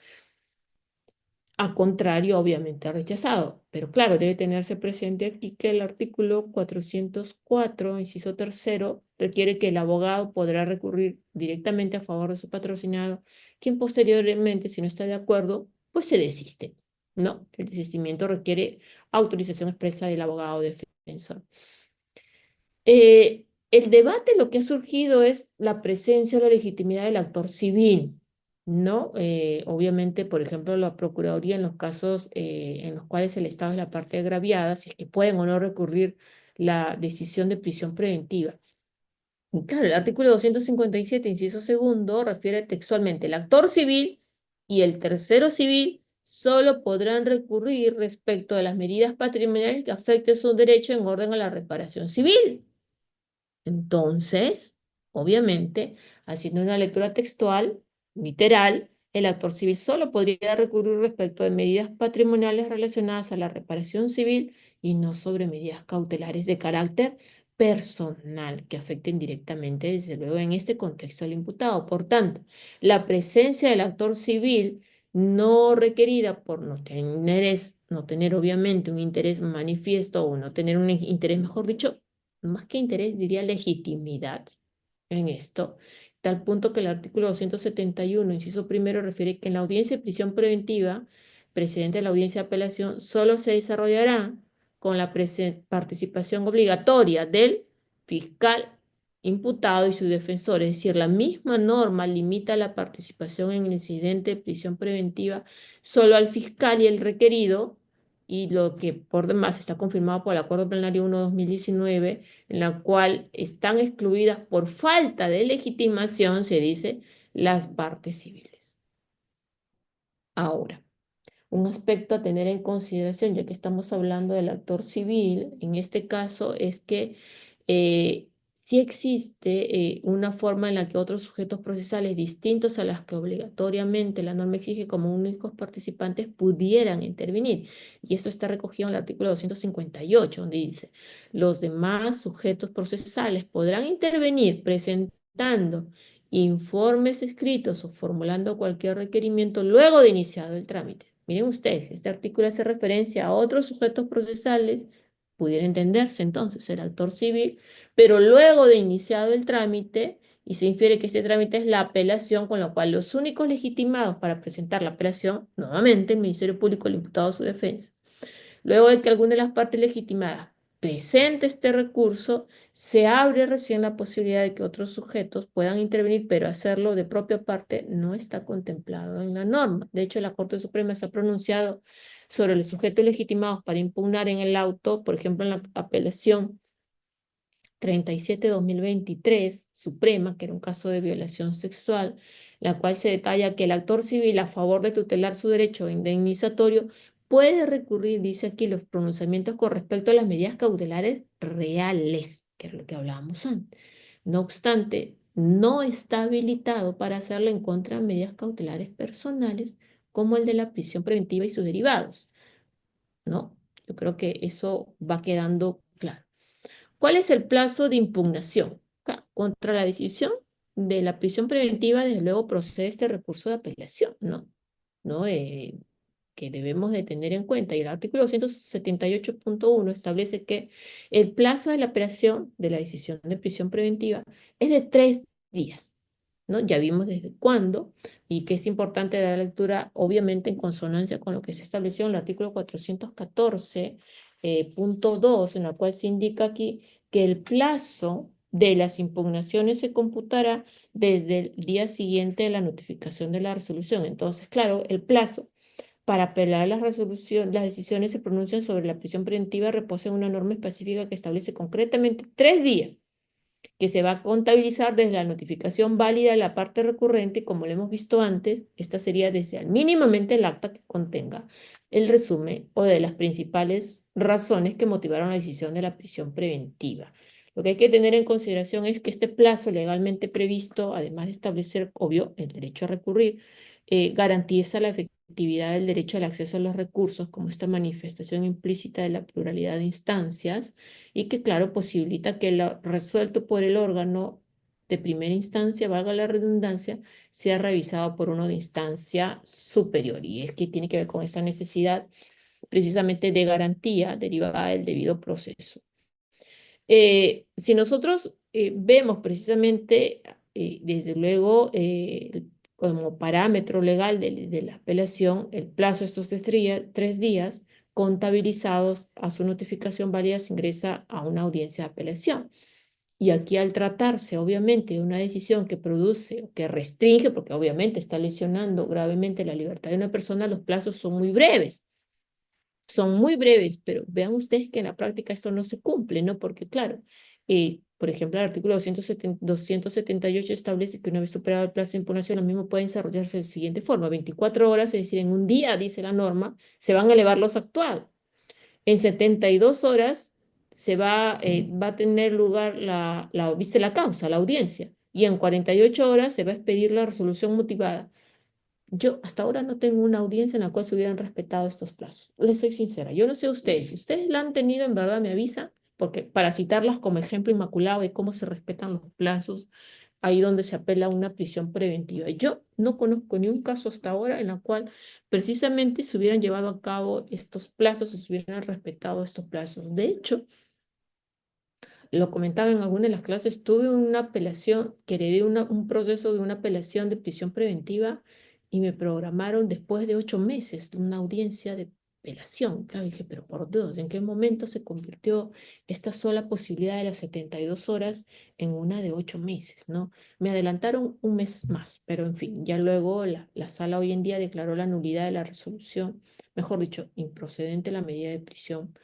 A: a contrario, obviamente, rechazado. Pero claro, debe tenerse presente aquí que el artículo 404, inciso tercero, requiere que el abogado podrá recurrir directamente a favor de su patrocinado, quien posteriormente, si no está de acuerdo, pues se desiste, ¿no? El desistimiento requiere autorización expresa del abogado defensor. El debate, lo que ha surgido es la presencia o la legitimidad del actor civil, ¿no? Obviamente, por ejemplo, la Procuraduría en los casos en los cuales el Estado es la parte agraviada, si es que pueden o no recurrir la decisión de prisión preventiva. Y claro, el artículo 257, inciso segundo, refiere textualmente, el actor civil y el tercero civil solo podrán recurrir respecto de las medidas patrimoniales que afecten su derecho en orden a la reparación civil. Entonces, obviamente, haciendo una lectura textual, literal, el actor civil solo podría recurrir respecto de medidas patrimoniales relacionadas a la reparación civil y no sobre medidas cautelares de carácter personal que afecten directamente, desde luego, en este contexto al imputado. Por tanto, la presencia del actor civil no requerida por no tener obviamente un interés manifiesto o no tener un interés, mejor dicho, más que interés, diría legitimidad en esto, tal punto que el artículo 271, inciso primero, refiere que en la audiencia de prisión preventiva, precedente de la audiencia de apelación, solo se desarrollará con la participación obligatoria del fiscal imputado y su defensor. Es decir, la misma norma limita la participación en el incidente de prisión preventiva solo al fiscal y el requerido, y lo que por demás está confirmado por el Acuerdo Plenario 1/2019, en la cual están excluidas por falta de legitimación, se dice, las partes civiles. Ahora, un aspecto a tener en consideración, ya que estamos hablando del actor civil, en este caso es que sí existe una forma en la que otros sujetos procesales distintos a las que obligatoriamente la norma exige como únicos participantes pudieran intervenir. Y esto está recogido en el artículo 258, donde dice, los demás sujetos procesales podrán intervenir presentando informes escritos o formulando cualquier requerimiento luego de iniciado el trámite. Miren ustedes, este artículo hace referencia a otros sujetos procesales, pudiera entenderse entonces el actor civil, pero luego de iniciado el trámite, y se infiere que este trámite es la apelación, con lo cual los únicos legitimados para presentar la apelación, nuevamente el Ministerio Público, el imputado o su defensa. Luego de que alguna de las partes legitimadas presente este recurso, se abre recién la posibilidad de que otros sujetos puedan intervenir, pero hacerlo de propia parte no está contemplado en la norma. De hecho, la Corte Suprema se ha pronunciado sobre los sujetos legitimados para impugnar en el auto, por ejemplo, en la apelación 37/2023 Suprema, que era un caso de violación sexual, la cual se detalla que el actor civil, a favor de tutelar su derecho indemnizatorio, puede recurrir, dice aquí, los pronunciamientos con respecto a las medidas cautelares reales, que es lo que hablábamos antes. No obstante, no está habilitado para hacerlo en contra de medidas cautelares personales, como el de la prisión preventiva y sus derivados, ¿no? Yo creo que eso va quedando claro. ¿Cuál es el plazo de impugnación? Contra la decisión de la prisión preventiva, desde luego procede este recurso de apelación, ¿no? ¿No? Que debemos de tener en cuenta. Y el artículo 278.1 establece que el plazo de la apelación de la decisión de prisión preventiva es de 3 días, ¿no? Ya vimos desde cuándo y que es importante dar lectura, obviamente, en consonancia con lo que se estableció en el artículo 414, punto 2, en la cual se indica aquí que el plazo de las impugnaciones se computará desde el día siguiente de la notificación de la resolución. Entonces, claro, el plazo para apelar la resolución, las decisiones se pronuncian sobre la prisión preventiva reposa en una norma específica que establece concretamente 3 días que se va a contabilizar desde la notificación válida de la parte recurrente, como lo hemos visto antes, esta sería desde al mínimamente el acta que contenga el resumen o de las principales razones que motivaron la decisión de la prisión preventiva. Lo que hay que tener en consideración es que este plazo legalmente previsto, además de establecer, obvio, el derecho a recurrir, garantiza la efectividad del derecho al acceso a los recursos como esta manifestación implícita de la pluralidad de instancias y que, claro, posibilita que lo resuelto por el órgano de primera instancia, valga la redundancia, sea revisado por uno de instancia superior. Y es que tiene que ver con esa necesidad precisamente de garantía derivada del debido proceso. Si nosotros vemos precisamente, desde luego, como parámetro legal de la apelación, el plazo de estos 3 días contabilizados a su notificación válida se ingresa a una audiencia de apelación. Y aquí al tratarse, obviamente, de una decisión que produce o que restringe, porque obviamente está lesionando gravemente la libertad de una persona, los plazos son muy breves, pero vean ustedes que en la práctica esto no se cumple, ¿no? Porque claro, por ejemplo, el artículo 278 establece que una vez superado el plazo de impugnación, lo mismo puede desarrollarse de la siguiente forma: 24 horas, es decir, en un día, dice la norma, se van a elevar los actuados. En 72 horas va a tener lugar viste la causa, la audiencia, y en 48 horas se va a expedir la resolución motivada. Yo hasta ahora no tengo una audiencia en la cual se hubieran respetado estos plazos. Les soy sincera. Yo no sé ustedes. Si ustedes la han tenido, en verdad me avisan, porque para citarlas como ejemplo inmaculado de cómo se respetan los plazos, ahí donde se apela a una prisión preventiva. Yo no conozco ni un caso hasta ahora en la cual precisamente se hubieran llevado a cabo estos plazos o se hubieran respetado estos plazos. De hecho, lo comentaba en alguna de las clases, tuve una apelación, que heredé un proceso de una apelación de prisión preventiva y me programaron después de 8 meses una audiencia de apelación. Claro, dije, pero por Dios, ¿en qué momento se convirtió esta sola posibilidad de las 72 horas en una de 8 meses, ¿no? Me adelantaron un mes más, pero en fin, ya luego la sala hoy en día declaró la nulidad de la resolución, mejor dicho, improcedente la medida de prisión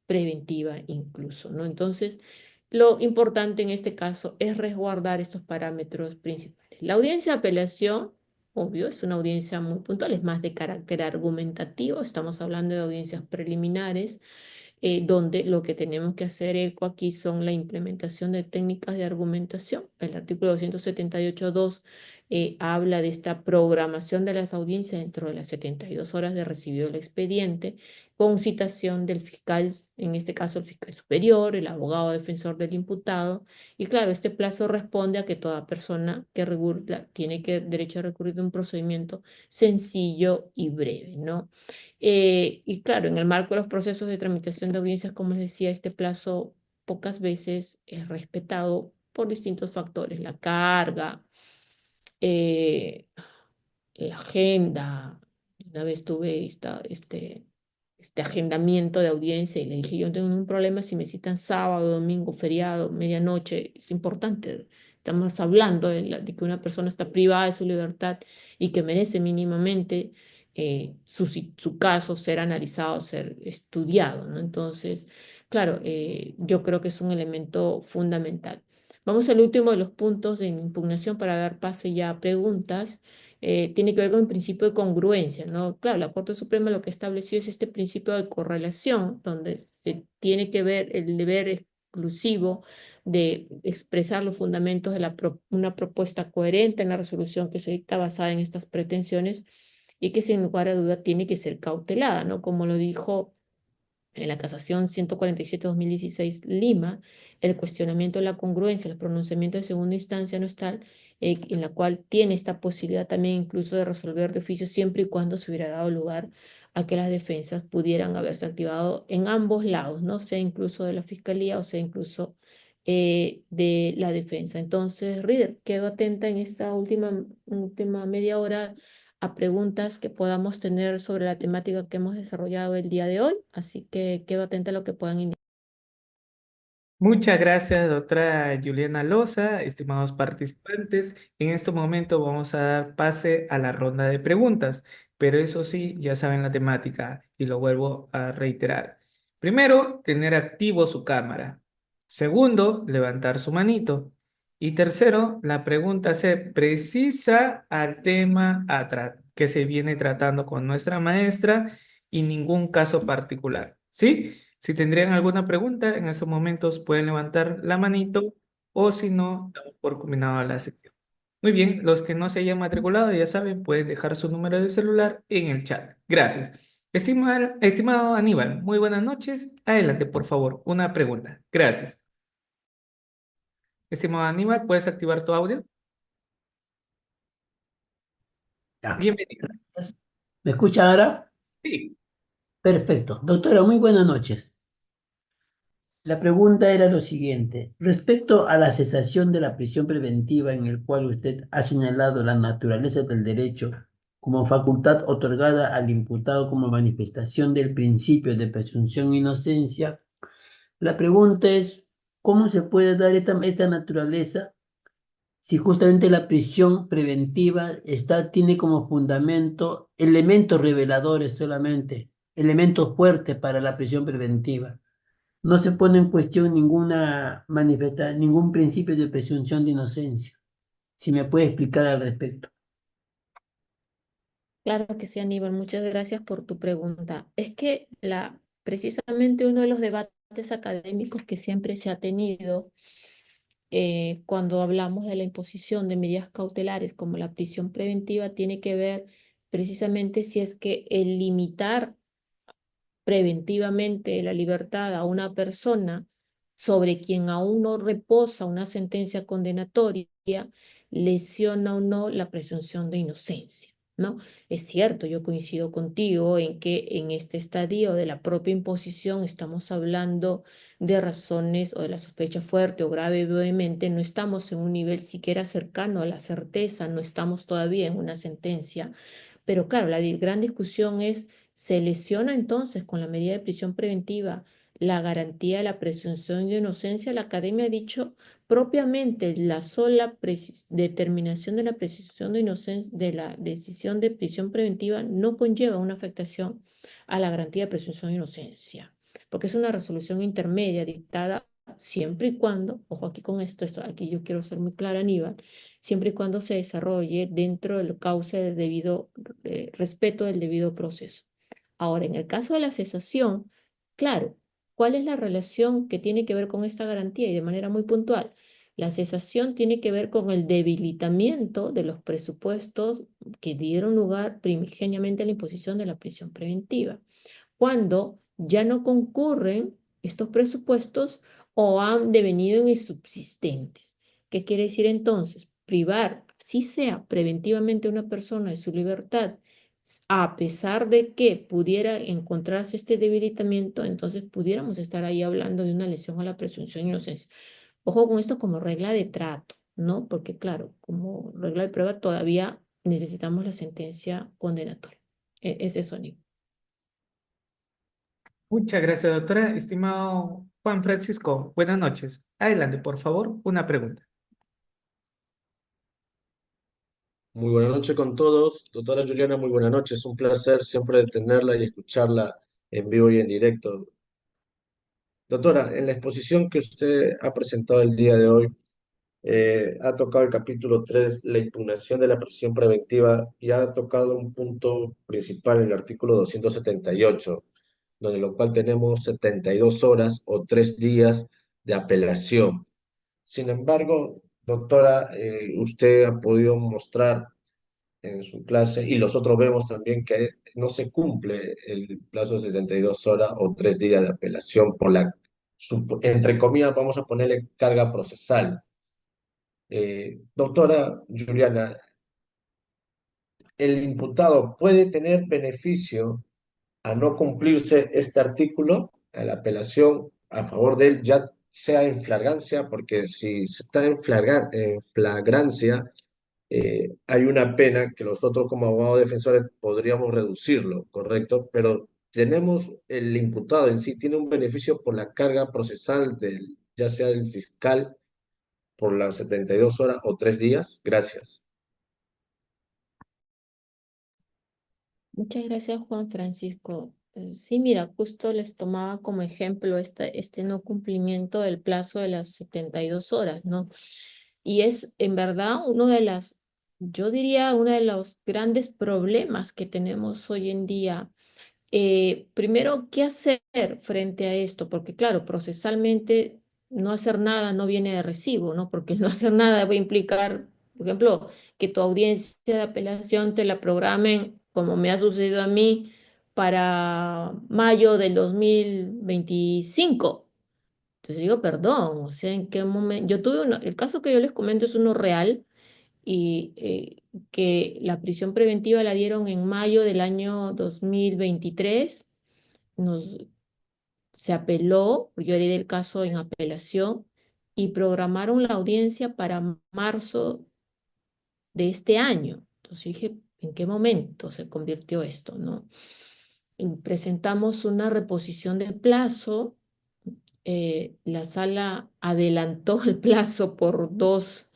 A: preventiva incluso, ¿no? Entonces, lo importante en este caso es resguardar estos parámetros principales. La audiencia de apelación, obvio, es una audiencia muy puntual, es más de carácter argumentativo, estamos hablando de audiencias preliminares, donde lo que tenemos que hacer eco aquí son la implementación de técnicas de argumentación. El artículo 278.2 habla de esta programación de las audiencias dentro de las 72 horas de recibido el expediente, con citación del fiscal, en este caso el fiscal superior, el abogado defensor del imputado. Y claro, este plazo responde a que toda persona que tiene derecho a recurrir de un procedimiento sencillo y breve, ¿no? Y claro, en el marco de los procesos de tramitación de audiencias, como les decía, este plazo pocas veces es respetado por distintos factores: la carga, eh, la agenda. Una vez tuve este agendamiento de audiencia y le dije, yo no tengo ningún problema si me citan sábado, domingo, feriado, medianoche. Es importante. Estamos hablando de que una persona está privada de su libertad y que merece mínimamente su caso ser analizado, ser estudiado, ¿no? Entonces, claro, yo creo que es un elemento fundamental. Vamos al último de los puntos de impugnación para dar pase ya a preguntas. Tiene que ver con el principio de congruencia, ¿no? Claro, la Corte Suprema lo que estableció es este principio de correlación, donde se tiene que ver el deber exclusivo de expresar los fundamentos de una propuesta coherente en la resolución que se dicta basada en estas pretensiones y que sin lugar a duda tiene que ser cautelada, ¿no? Como lo dijo en la casación 147-2016 Lima, el cuestionamiento de la congruencia, el pronunciamiento de segunda instancia no es tal, en la cual tiene esta posibilidad también incluso de resolver de oficio siempre y cuando se hubiera dado lugar a que las defensas pudieran haberse activado en ambos lados, ¿no? Sea incluso de la fiscalía o sea incluso de la defensa. Entonces, Reader, quedo atenta en esta última media hora a preguntas que podamos tener sobre la temática que hemos desarrollado el día de hoy, así que quedo atenta a lo que puedan indicar.
B: Muchas gracias, doctora Juliana Loza, estimados participantes. En este momento vamos a dar pase a la ronda de preguntas, pero eso sí, ya saben la temática y lo vuelvo a reiterar. Primero, tener activo su cámara. Segundo, levantar su manito. Y tercero, la pregunta ser precisa al tema que se viene tratando con nuestra maestra y ningún caso particular. ¿Sí? Si tendrían alguna pregunta, en esos momentos pueden levantar la manito o si no, damos por culminado la sección. Muy bien, los que no se hayan matriculado, ya saben, pueden dejar su número de celular en el chat. Gracias. Estimado Aníbal, muy buenas noches. Adelante, por favor, una pregunta. Gracias. Estimado Aníbal, ¿puedes activar tu audio?
C: Ya.
B: Bienvenido.
C: Gracias. ¿Me escucha ahora?
B: Sí.
C: Perfecto. Doctora, muy buenas noches. La pregunta era lo siguiente. Respecto a la cesación de la prisión preventiva en el cual usted ha señalado la naturaleza del derecho como facultad otorgada al imputado como manifestación del principio de presunción de inocencia, la pregunta es, ¿cómo se puede dar esta naturaleza si justamente la prisión preventiva tiene como fundamento elementos reveladores solamente, elementos fuertes para la prisión preventiva? No se pone en cuestión ningún principio de presunción de inocencia. Si me puede explicar al respecto.
A: Claro que sí, Aníbal, muchas gracias por tu pregunta. Es que precisamente uno de los debates académicos que siempre se ha tenido cuando hablamos de la imposición de medidas cautelares como la prisión preventiva tiene que ver precisamente si es que el limitar preventivamente la libertad a una persona sobre quien aún no reposa una sentencia condenatoria, lesiona o no la presunción de inocencia, ¿no? Es cierto, yo coincido contigo en que en este estadio de la propia imposición estamos hablando de razones o de la sospecha fuerte o grave vehemente, no estamos en un nivel siquiera cercano a la certeza, no estamos todavía en una sentencia, pero claro, gran discusión es, ¿se lesiona entonces con la medida de prisión preventiva la garantía de la presunción de inocencia? La Academia ha dicho propiamente la sola determinación de la presunción de inocencia de la decisión de prisión preventiva no conlleva una afectación a la garantía de presunción de inocencia, porque es una resolución intermedia dictada siempre y cuando, ojo aquí con esto aquí yo quiero ser muy clara, Aníbal, siempre y cuando se desarrolle dentro del cauce del debido respeto del debido proceso. Ahora, en el caso de la cesación, claro, ¿cuál es la relación que tiene que ver con esta garantía? Y de manera muy puntual, la cesación tiene que ver con el debilitamiento de los presupuestos que dieron lugar primigeniamente a la imposición de la prisión preventiva cuando ya no concurren estos presupuestos o han devenido insubsistentes. ¿Qué quiere decir entonces? Privar, si sea preventivamente a una persona de su libertad, a pesar de que pudiera encontrarse este debilitamiento, entonces pudiéramos estar ahí hablando de una lesión a la presunción de inocencia. Ojo con esto como regla de trato, ¿no? Porque claro, como regla de prueba todavía necesitamos la sentencia condenatoria. Es eso, Nico.
B: Muchas gracias, doctora. Estimado Juan Francisco, buenas noches. Adelante, por favor, una pregunta.
D: Muy buena noche con todos. Doctora Juliana, muy buena noche. Es un placer siempre tenerla y escucharla en vivo y en directo. Doctora, en la exposición que usted ha presentado el día de hoy, ha tocado el capítulo 3, la impugnación de la prisión preventiva, y ha tocado un punto principal en el artículo 278, donde lo cual tenemos 72 horas o 3 días de apelación. Sin embargo, doctora, usted ha podido mostrar en su clase y nosotros vemos también que no se cumple el plazo de 72 horas o 3 días de apelación por entre comillas, vamos a ponerle carga procesal. Doctora Juliana, ¿el imputado puede tener beneficio a no cumplirse este artículo, a la apelación a favor de él, ya sea en flagrancia? Porque si está en flagrancia, hay una pena que nosotros como abogados defensores podríamos reducirlo, ¿correcto? Pero el imputado en sí tiene un beneficio por la carga procesal ya sea el fiscal por las 72 horas o 3 días? Gracias.
A: Muchas gracias, Juan Francisco. Sí, mira, justo les tomaba como ejemplo este no cumplimiento del plazo de las 72 horas, ¿no? Y es en verdad yo diría, uno de los grandes problemas que tenemos hoy en día. Primero, ¿qué hacer frente a esto? Porque claro, procesalmente no hacer nada no viene de recibo, ¿no? Porque no hacer nada va a implicar, por ejemplo, que tu audiencia de apelación te la programen, como me ha sucedido a mí, para mayo del 2025. Entonces digo, perdón, o sea, ¿en qué momento? El caso que yo les comento es uno real y que la prisión preventiva la dieron en mayo del año 2023. Nos, Se apeló, yo heredé el caso en apelación y programaron la audiencia para marzo de este año. Entonces dije, ¿en qué momento se convirtió esto, no? Y presentamos una reposición de plazo. La sala adelantó el plazo por 2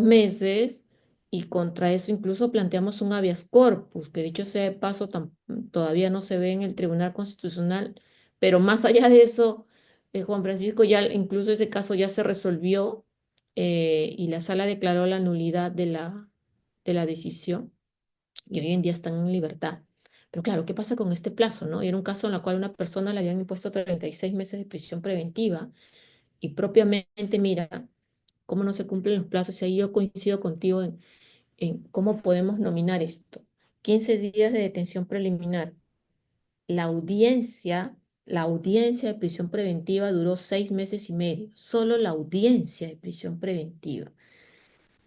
A: meses y contra eso incluso planteamos un habeas corpus, que dicho sea de paso todavía no se ve en el Tribunal Constitucional, pero más allá de eso, Juan Francisco, ya incluso ese caso ya se resolvió y la sala declaró la nulidad de la decisión y hoy en día están en libertad. Pero claro, ¿qué pasa con este plazo, no? Y era un caso en el cual a una persona le habían impuesto 36 meses de prisión preventiva y propiamente, mira, cómo no se cumplen los plazos. Y ahí yo coincido contigo en cómo podemos nominar esto. 15 días de detención preliminar. La audiencia de prisión preventiva duró 6 meses y medio. Solo la audiencia de prisión preventiva.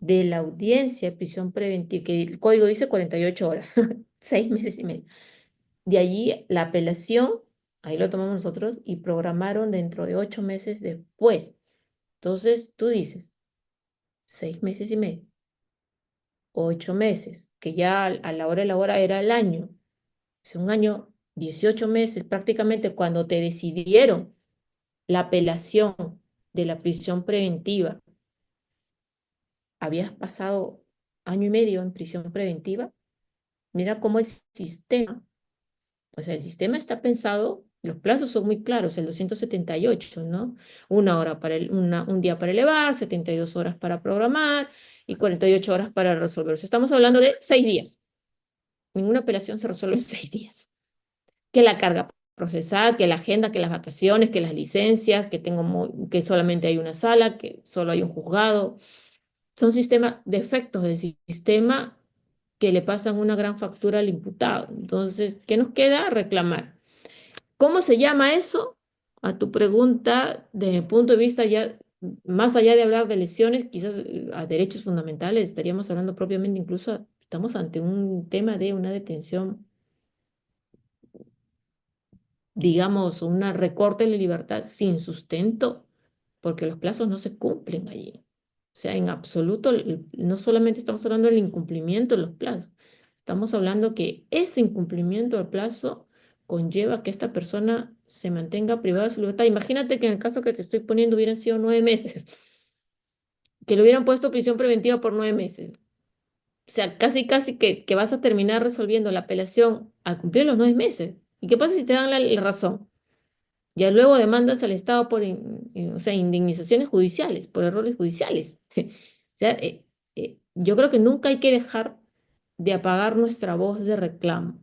A: De la audiencia de prisión preventiva, que el código dice 48 horas, 6 meses y medio. De allí la apelación, ahí lo tomamos nosotros, y programaron dentro de 8 meses después. Entonces tú dices, 6 meses y medio. 8 meses, que ya a la hora de la hora era el año. Es un año, 18 meses prácticamente cuando te decidieron la apelación de la prisión preventiva. Habías pasado año y medio en prisión preventiva. Mira cómo el sistema, o sea, el sistema está pensado, los plazos son muy claros, el 278, ¿no? Una hora un día para elevar, 72 horas para programar y 48 horas para resolver. O sea, estamos hablando de 6 días. Ninguna apelación se resuelve en 6 días. Que la carga procesal, que la agenda, que las vacaciones, que las licencias, que solamente hay una sala, que solo hay un juzgado. Son defectos del sistema que le pasan una gran factura al imputado. Entonces, ¿qué nos queda? Reclamar. ¿Cómo se llama eso? A tu pregunta, desde mi punto de vista, ya más allá de hablar de lesiones, quizás a derechos fundamentales, estaríamos hablando propiamente, incluso estamos ante un tema de una detención, digamos, un recorte de la libertad sin sustento, porque los plazos no se cumplen allí. O sea, en absoluto, no solamente estamos hablando del incumplimiento de los plazos, estamos hablando que ese incumplimiento del plazo conlleva que esta persona se mantenga privada de su libertad. Imagínate que en el caso que te estoy poniendo hubieran sido 9 meses, que le hubieran puesto prisión preventiva por 9 meses. O sea, casi, casi que vas a terminar resolviendo la apelación al cumplir los 9 meses. ¿Y qué pasa si te dan la razón? Ya luego demandas al Estado por o sea, indemnizaciones judiciales, por errores judiciales. O sea, yo creo que nunca hay que dejar de apagar nuestra voz de reclamo,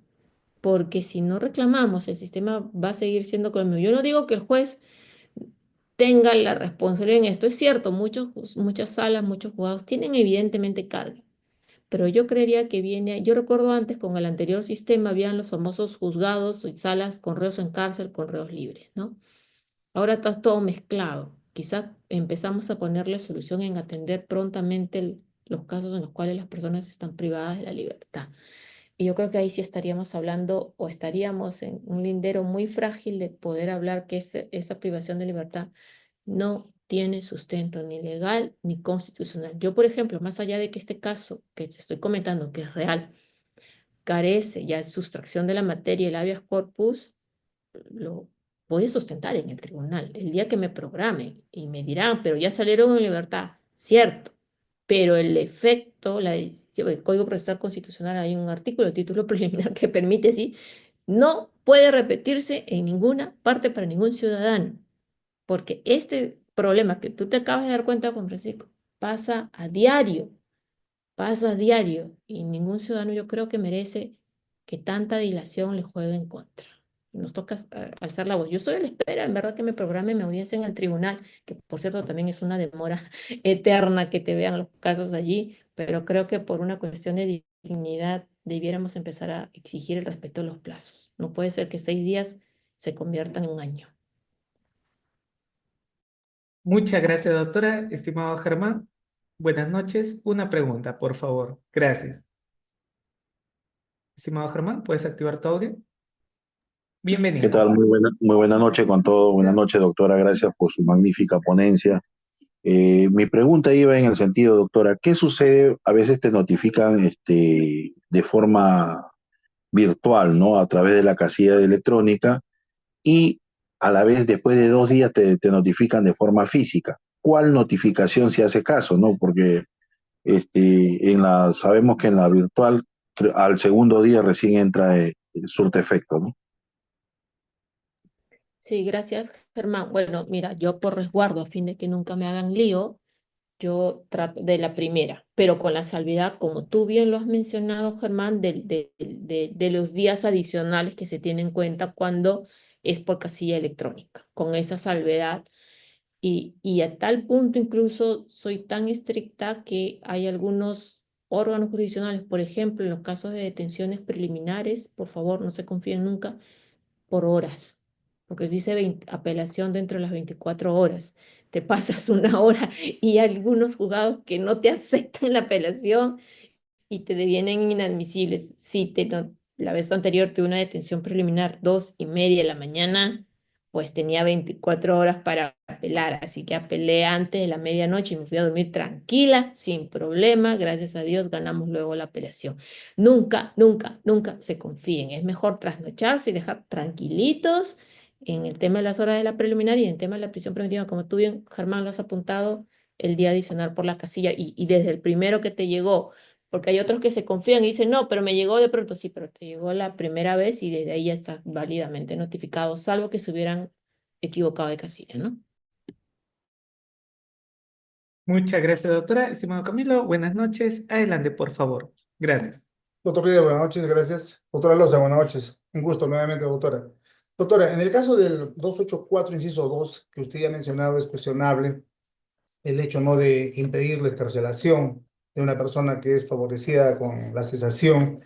A: porque si no reclamamos, el sistema va a seguir siendo como el mío. Yo no digo que el juez tenga la responsabilidad en esto. Es cierto, muchas salas, muchos juzgados tienen evidentemente carga, pero yo creería que yo recuerdo antes con el anterior sistema, habían los famosos juzgados y salas con reos en cárcel, con reos libres, ¿no? Ahora está todo mezclado. Quizás empezamos a ponerle solución en atender prontamente los casos en los cuales las personas están privadas de la libertad. Y yo creo que ahí sí estaríamos hablando o estaríamos en un lindero muy frágil de poder hablar que esa privación de libertad no tiene sustento ni legal ni constitucional. Yo, por ejemplo, más allá de que este caso que te estoy comentando, que es real, carece ya de sustracción de la materia, el habeas corpus, lo voy a sustentar en el tribunal. El día que me programen y me dirán, pero ya salieron en libertad, cierto, pero el efecto, el Código Procesal Constitucional, hay un artículo de título preliminar que permite, sí, no puede repetirse en ninguna parte para ningún ciudadano, porque este problema que tú te acabas de dar cuenta, Juan Francisco, pasa a diario, y ningún ciudadano yo creo que merece que tanta dilación le juegue en contra. Nos toca alzar la voz. Yo soy a la espera, en verdad, que me programe mi audiencia en el tribunal, que por cierto también es una demora eterna que te vean los casos allí, pero creo que por una cuestión de dignidad debiéramos empezar a exigir el respeto de los plazos. No puede ser que 6 días se conviertan en un año.
B: Muchas gracias, doctora. Estimado Germán, buenas noches. Una pregunta, por favor. Gracias. Estimado Germán, ¿puedes activar tu audio?
E: ¿Qué
B: Bienvenido.
E: tal? Muy buena noche con todo. Buenas noches, doctora. Gracias por su magnífica ponencia. Mi pregunta iba en el sentido, doctora, ¿qué sucede? A veces te notifican de forma virtual, ¿no? A través de la casilla de electrónica y a la vez después de 2 días te notifican de forma física. ¿Cuál notificación se hace caso, no? Porque sabemos que en la virtual al segundo día recién entra surte efecto, ¿no?
A: Sí, gracias, Germán. Bueno, mira, yo por resguardo, a fin de que nunca me hagan lío, yo trato de la primera, pero con la salvedad, como tú bien lo has mencionado, Germán, de los días adicionales que se tienen en cuenta cuando es por casilla electrónica, con esa salvedad. Y a tal punto incluso soy tan estricta que hay algunos órganos jurisdiccionales, por ejemplo, en los casos de detenciones preliminares, por favor, no se confíen nunca por horas, porque dice apelación dentro de las 24 horas. Te pasas una hora y hay algunos juzgados que no te aceptan la apelación y te devienen inadmisibles. Si la vez anterior tuve una detención preliminar 2:30 de la mañana, pues tenía 24 horas para apelar, así que apelé antes de la medianoche y me fui a dormir tranquila, sin problema. Gracias a Dios ganamos luego la apelación. Nunca, nunca, nunca se confíen. Es mejor trasnocharse y dejar tranquilitos en el tema de las horas de la preliminar y en el tema de la prisión preventiva, como tú bien, Germán, lo has apuntado, el día adicional por la casilla y desde el primero que te llegó, porque hay otros que se confían y dicen, no, pero me llegó de pronto, sí, pero te llegó la primera vez y desde ahí ya está válidamente notificado, salvo que se hubieran equivocado de casilla, ¿no?
B: Muchas gracias, doctora. Estimado Camilo, buenas noches. Adelante, por favor. Gracias.
F: Doctor Ríos, buenas noches, gracias. Doctora Loza, buenas noches. Un gusto nuevamente, doctora. Doctora, en el caso del 284, inciso 2, que usted ya ha mencionado, es cuestionable el hecho, ¿no?, de impedir la excarcelación de una persona que es favorecida con la cesación.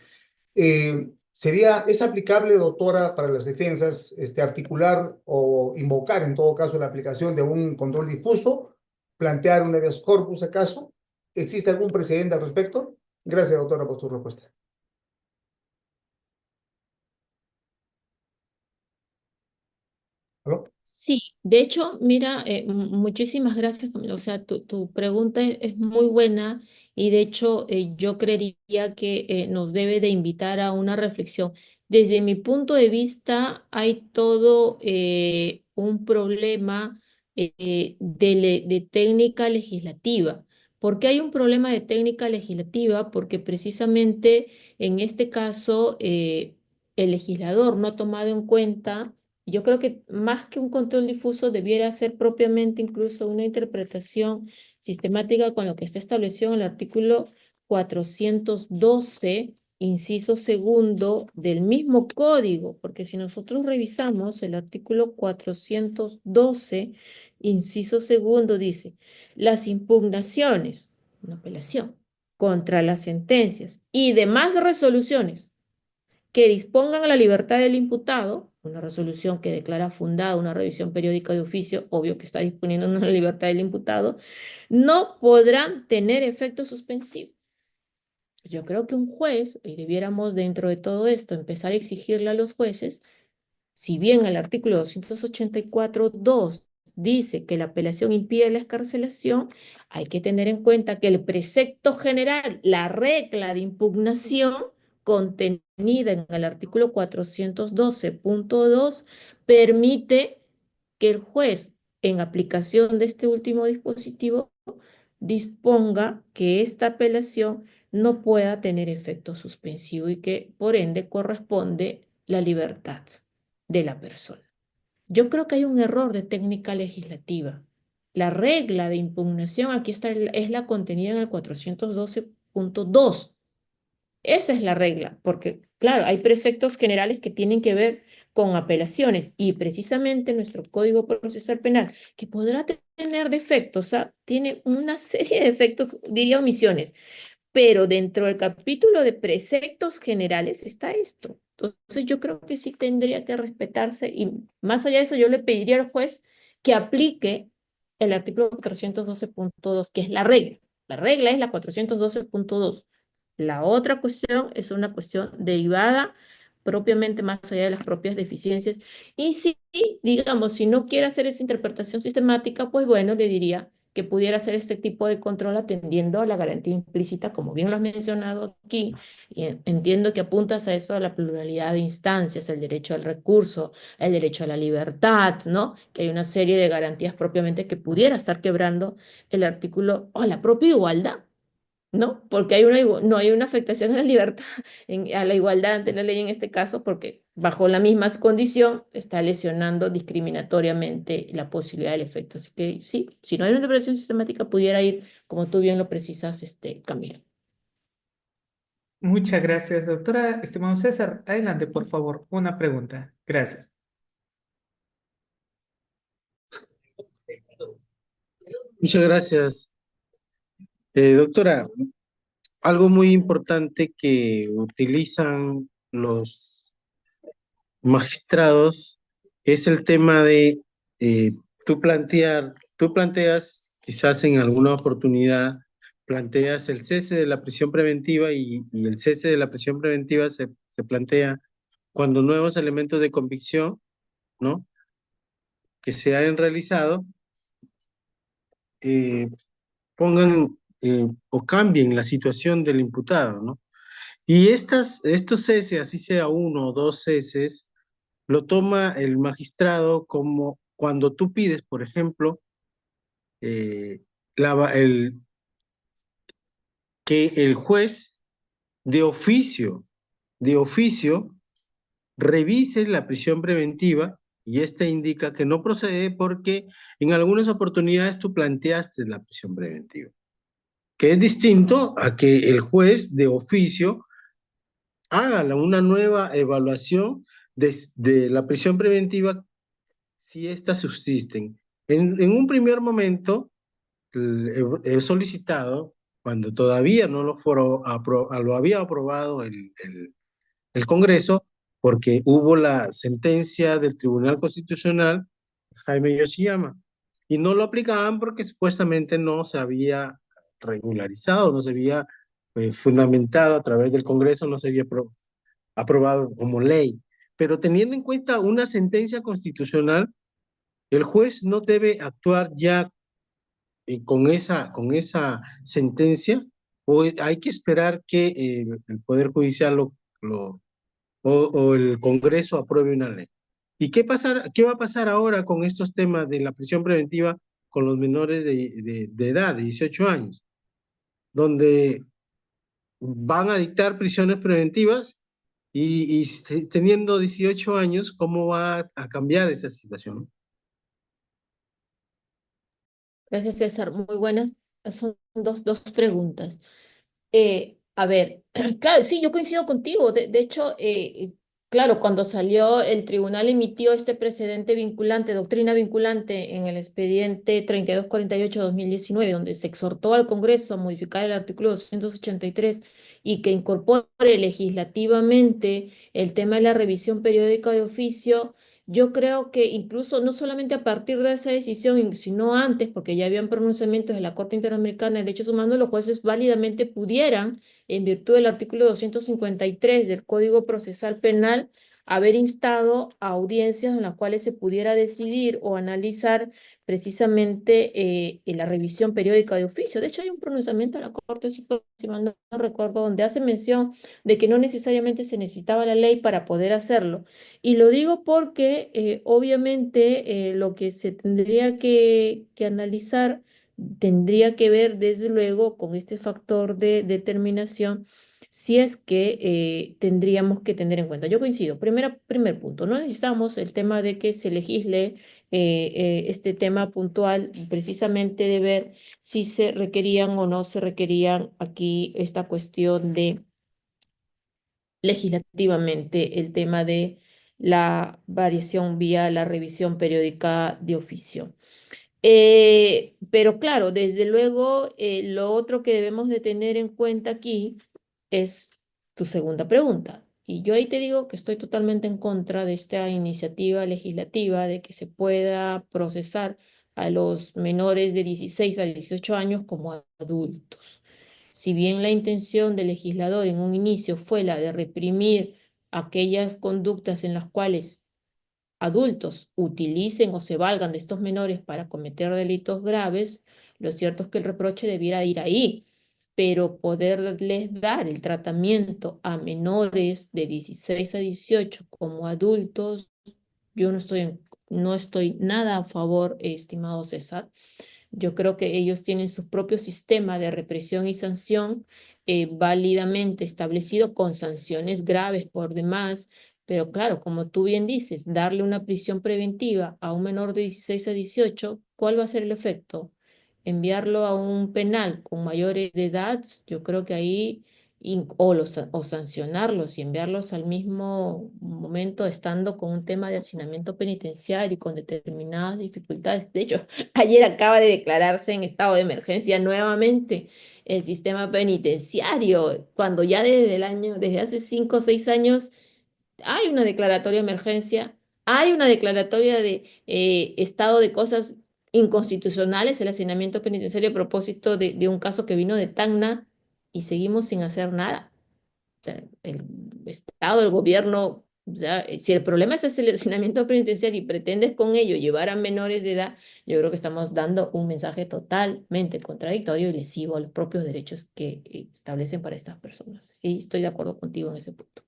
F: ¿Es aplicable, doctora, para las defensas, articular o invocar, en todo caso, la aplicación de un control difuso, plantear un habeas corpus, acaso? ¿Existe algún precedente al respecto? Gracias, doctora, por su respuesta. ¿Aló?
A: Sí, de hecho, mira, muchísimas gracias, Camilo. O sea, tu pregunta es muy buena y de hecho yo creería que nos debe de invitar a una reflexión. Desde mi punto de vista, hay todo un problema de técnica legislativa. ¿Por qué hay un problema de técnica legislativa? Porque precisamente en este caso el legislador no ha tomado en cuenta. Yo creo que más que un control difuso debiera ser propiamente incluso una interpretación sistemática con lo que está establecido en el artículo 412, inciso segundo del mismo código, porque si nosotros revisamos el artículo 412, inciso segundo, dice, las impugnaciones, una apelación, contra las sentencias y demás resoluciones que dispongan a la libertad del imputado, una resolución que declara fundada una revisión periódica de oficio, obvio que está disponiendo en la libertad del imputado, no podrán tener efecto suspensivo. Yo creo que un juez, y debiéramos dentro de todo esto empezar a exigirle a los jueces, si bien el artículo 284.2 dice que la apelación impide la excarcelación, hay que tener en cuenta que el precepto general, la regla de impugnación, contenida en el artículo 412.2 permite que el juez, en aplicación de este último dispositivo, disponga que esta apelación no pueda tener efecto suspensivo y que, por ende, corresponde la libertad de la persona. Yo creo que hay un error de técnica legislativa. La regla de impugnación aquí está, es la contenida en el 412.2. Esa es la regla, porque claro, hay preceptos generales que tienen que ver con apelaciones y precisamente nuestro Código Procesal Penal, que podrá tener defectos, o sea, tiene una serie de defectos, diría omisiones, pero dentro del capítulo de preceptos generales está esto. Entonces yo creo que sí tendría que respetarse y más allá de eso yo le pediría al juez que aplique el artículo 412.2, que es la regla. La regla es la 412.2. La otra cuestión es una cuestión derivada propiamente más allá de las propias deficiencias. Y si, digamos, si no quiere hacer esa interpretación sistemática, pues bueno, le diría que pudiera hacer este tipo de control atendiendo a la garantía implícita, como bien lo has mencionado aquí, y entiendo que apuntas a eso, a la pluralidad de instancias, el derecho al recurso, el derecho a la libertad, ¿no? Que hay una serie de garantías propiamente que pudiera estar quebrando el artículo o la propia igualdad. ¿No? Porque hay no hay una afectación a la libertad, a la igualdad ante la ley en este caso, porque bajo la misma condición está lesionando discriminatoriamente la posibilidad del efecto. Así que sí, si no hay una interpretación sistemática, pudiera ir, como tú bien lo precisas, Camilo.
B: Muchas gracias, doctora. Estimado César, adelante, por favor, una pregunta. Gracias.
G: Muchas gracias. Doctora, algo muy importante que utilizan los magistrados es el tema de eh, tú planteas, quizás en alguna oportunidad, planteas el cese de la prisión preventiva y el cese de la prisión preventiva se plantea cuando nuevos elementos de convicción, ¿no? Que se hayan realizado, eh, pongan o cambien la situación del imputado, ¿no? Y estos ceses, así sea uno o dos ceses, lo toma el magistrado como cuando tú pides, por ejemplo, eh, que el juez de oficio, revise la prisión preventiva y esta indica que no procede porque en algunas oportunidades tú planteaste la prisión preventiva, que es distinto a que el juez de oficio haga una nueva evaluación de la prisión preventiva si éstas subsisten. En un primer momento, he solicitado, cuando todavía no lo había aprobado el Congreso, porque hubo la sentencia del Tribunal Constitucional, Jaime Yoshiyama, y no lo aplicaban porque supuestamente no se había regularizado, no se había fundamentado a través del Congreso, no se había aprobado como ley. Pero teniendo en cuenta una sentencia constitucional, el juez no debe actuar ya con esa sentencia, o hay que esperar que el Poder Judicial o el Congreso apruebe una ley. ¿Y qué va a pasar ahora con estos temas de la prisión preventiva con los menores de edad, de 18 años, donde van a dictar prisiones preventivas teniendo 18 años, ¿cómo va a cambiar esa situación?
A: Gracias, César. Muy buenas. Son dos preguntas. A ver, claro, sí, yo coincido contigo. De hecho, claro, cuando salió, el tribunal emitió este precedente vinculante, doctrina vinculante en el expediente 3248-2019, donde se exhortó al Congreso a modificar el artículo 283 y que incorpore legislativamente el tema de la revisión periódica de oficio. Yo creo que incluso no solamente a partir de esa decisión, sino antes, porque ya habían pronunciamientos de la Corte Interamericana de Derechos Humanos, los jueces válidamente pudieran, en virtud del artículo 253 del Código Procesal Penal, haber instado a audiencias en las cuales se pudiera decidir o analizar precisamente en la revisión periódica de oficio. De hecho, hay un pronunciamiento de la Corte Suprema, si mal no recuerdo, donde hace mención de que no necesariamente se necesitaba la ley para poder hacerlo. Y lo digo porque obviamente lo que se tendría que analizar tendría que ver desde luego con este factor de determinación si es que tendríamos que tener en cuenta. Yo coincido. Primer punto, no necesitamos el tema de que se legisle este tema puntual, precisamente de ver si se requerían o no se requerían aquí esta cuestión de legislativamente el tema de la variación vía la revisión periódica de oficio. Pero claro, desde luego, lo otro que debemos de tener en cuenta aquí es tu segunda pregunta. Y yo ahí te digo que estoy totalmente en contra de esta iniciativa legislativa de que se pueda procesar a los menores de 16 a 18 años como adultos. Si bien la intención del legislador en un inicio fue la de reprimir aquellas conductas en las cuales adultos utilicen o se valgan de estos menores para cometer delitos graves, lo cierto es que el reproche debiera ir ahí, pero poderles dar el tratamiento a menores de 16 a 18 como adultos, yo no estoy nada a favor, estimado César. Yo creo que ellos tienen su propio sistema de represión y sanción válidamente establecido con sanciones graves por demás, pero claro, como tú bien dices, darle una prisión preventiva a un menor de 16 a 18, ¿cuál va a ser el efecto? Enviarlo a un penal con mayores de edad, yo creo que ahí, o sancionarlos y enviarlos al mismo momento estando con un tema de hacinamiento penitenciario y con determinadas dificultades. De hecho, ayer acaba de declararse en estado de emergencia nuevamente el sistema penitenciario, cuando ya desde hace 5 o 6 años hay una declaratoria de emergencia, hay una declaratoria de estado de cosas inconstitucionales, el hacinamiento penitenciario a propósito de un caso que vino de Tacna y seguimos sin hacer nada. O sea, el Estado, el gobierno, o sea, si el problema es el seleccionamiento penitenciario y pretendes con ello llevar a menores de edad, yo creo que estamos dando un mensaje totalmente contradictorio y lesivo a los propios derechos que establecen para estas personas. Sí, estoy de acuerdo contigo en ese punto.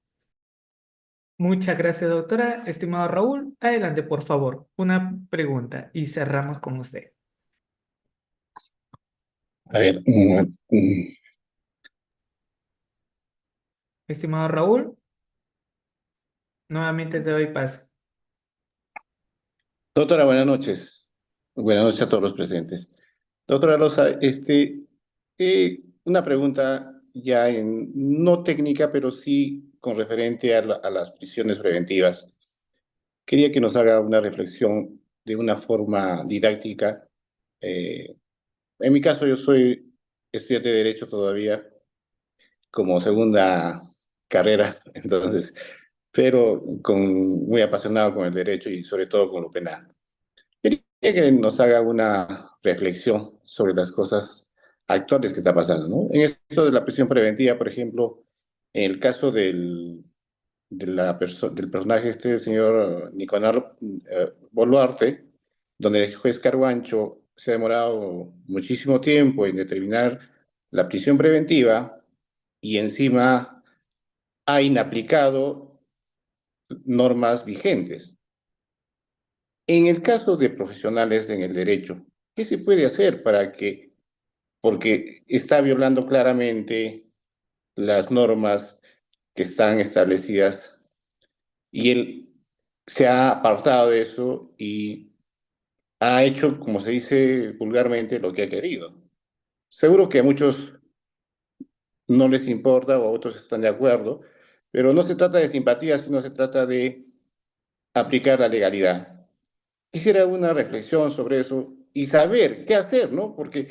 B: Muchas gracias, doctora. Estimado Raúl, adelante, por favor. Una pregunta y cerramos con usted.
H: A ver,
B: Estimado Raúl, nuevamente te doy paso.
H: doctora, buenas noches. Buenas noches a todos los presentes. Doctora Loza, una pregunta ya no técnica, pero sí con referente a las prisiones preventivas. Quería que nos haga una reflexión de una forma didáctica. En mi caso, yo soy estudiante de Derecho todavía como segunda carrera, entonces, pero muy apasionado con el derecho y sobre todo con lo penal. Quería que nos haga una reflexión sobre las cosas actuales que está pasando, ¿no? En esto de la prisión preventiva, por ejemplo, en el caso del personaje del señor Nicolás Boluarte, donde el juez Carguancho se ha demorado muchísimo tiempo en determinar la prisión preventiva y encima ha inaplicado normas vigentes. En el caso de profesionales en el derecho, ¿qué se puede hacer porque está violando claramente las normas que están establecidas y él se ha apartado de eso y ha hecho, como se dice vulgarmente, lo que ha querido? Seguro que a muchos no les importa o a otros están de acuerdo, pero no se trata de simpatía, sino se trata de aplicar la legalidad. Quisiera una reflexión sobre eso y saber qué hacer, ¿no? Porque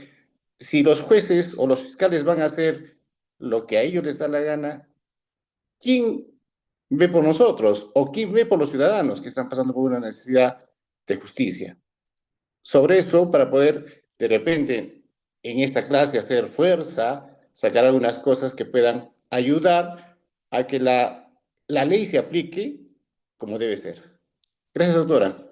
H: si los jueces o los fiscales van a hacer lo que a ellos les da la gana, ¿quién ve por nosotros o quién ve por los ciudadanos que están pasando por una necesidad de justicia? Sobre eso, para poder de repente en esta clase hacer fuerza, sacar algunas cosas que puedan ayudar a que la ley se aplique como debe ser. Gracias, doctora.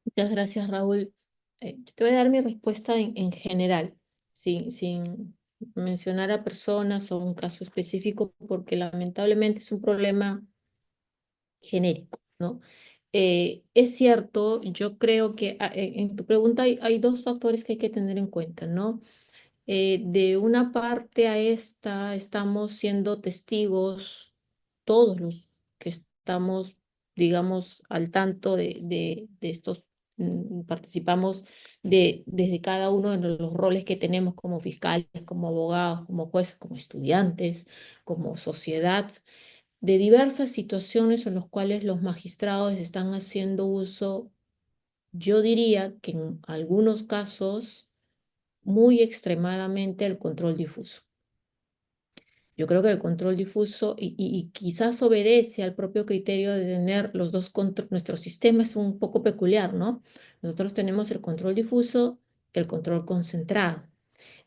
A: Muchas gracias, Raúl. Yo te voy a dar mi respuesta en general, sin mencionar a personas o un caso específico, porque lamentablemente es un problema genérico, ¿no? Es cierto, yo creo que en tu pregunta hay dos factores que hay que tener en cuenta, ¿no? De una parte a esta estamos siendo testigos, todos los que estamos, digamos, al tanto de estos, participamos desde cada uno de los roles que tenemos como fiscales, como abogados, como jueces, como estudiantes, como sociedad, de diversas situaciones en las cuales los magistrados están haciendo uso, yo diría que en algunos casos muy extremadamente el control difuso. Yo creo que el control difuso y quizás obedece al propio criterio de tener los dos controles. Nuestro sistema es un poco peculiar, ¿no? Nosotros tenemos el control difuso, el control concentrado.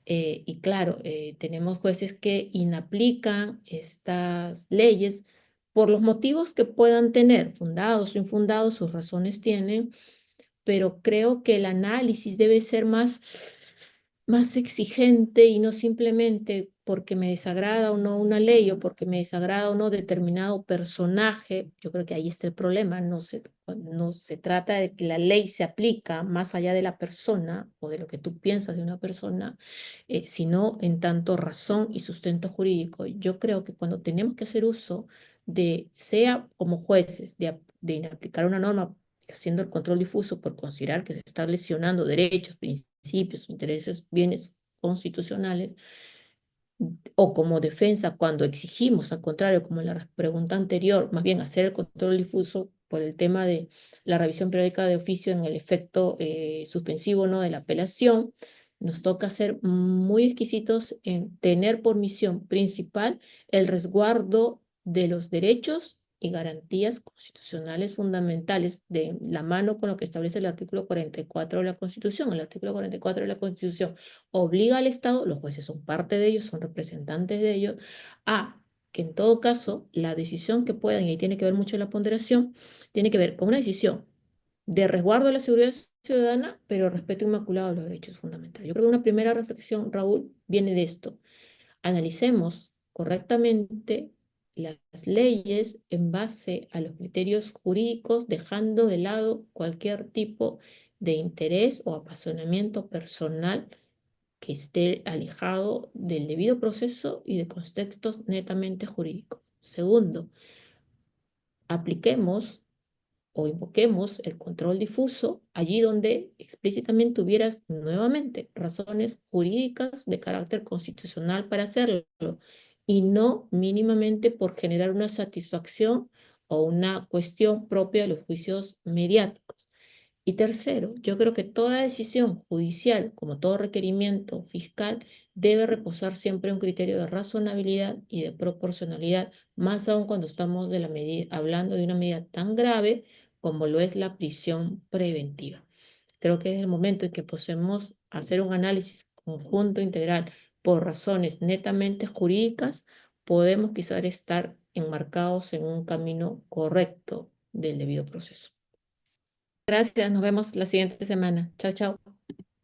A: Y claro, tenemos jueces que inaplican estas leyes por los motivos que puedan tener, fundados o infundados, sus razones tienen, pero creo que el análisis debe ser más exigente y no simplemente porque me desagrada o no una ley o porque me desagrada o no determinado personaje. Yo creo que ahí está el problema. No se trata de que la ley se aplica más allá de la persona o de lo que tú piensas de una persona, sino en tanto razón y sustento jurídico. Yo creo que cuando tenemos que hacer uso de, sea como jueces, de aplicar una norma haciendo el control difuso por considerar que se están lesionando derechos, principios, intereses, bienes constitucionales, o como defensa cuando exigimos, al contrario, como en la pregunta anterior, más bien hacer el control difuso por el tema de la revisión periódica de oficio en el efecto suspensivo, ¿no?, de la apelación, nos toca ser muy exquisitos en tener por misión principal el resguardo de los derechos y garantías constitucionales fundamentales de la mano con lo que establece el artículo 44 de la Constitución. El artículo 44 de la Constitución obliga al Estado, los jueces son parte de ellos, son representantes de ellos, a que en todo caso la decisión que puedan, y ahí tiene que ver mucho la ponderación, tiene que ver con una decisión de resguardo de la seguridad ciudadana, pero respeto inmaculado de los derechos fundamentales. Yo creo que una primera reflexión, Raúl, viene de esto. Analicemos correctamente las leyes en base a los criterios jurídicos, dejando de lado cualquier tipo de interés o apasionamiento personal que esté alejado del debido proceso y de contextos netamente jurídicos. Segundo, apliquemos o invoquemos el control difuso allí donde explícitamente hubieras nuevamente razones jurídicas de carácter constitucional para hacerlo y no mínimamente por generar una satisfacción o una cuestión propia de los juicios mediáticos. Y tercero, yo creo que toda decisión judicial, como todo requerimiento fiscal, debe reposar siempre un criterio de razonabilidad y de proporcionalidad, más aún cuando estamos hablando de una medida tan grave como lo es la prisión preventiva. Creo que es el momento en que podemos hacer un análisis conjunto integral por razones netamente jurídicas, podemos quizás estar enmarcados en un camino correcto del debido proceso. Gracias, nos vemos la siguiente semana. Chao, chao.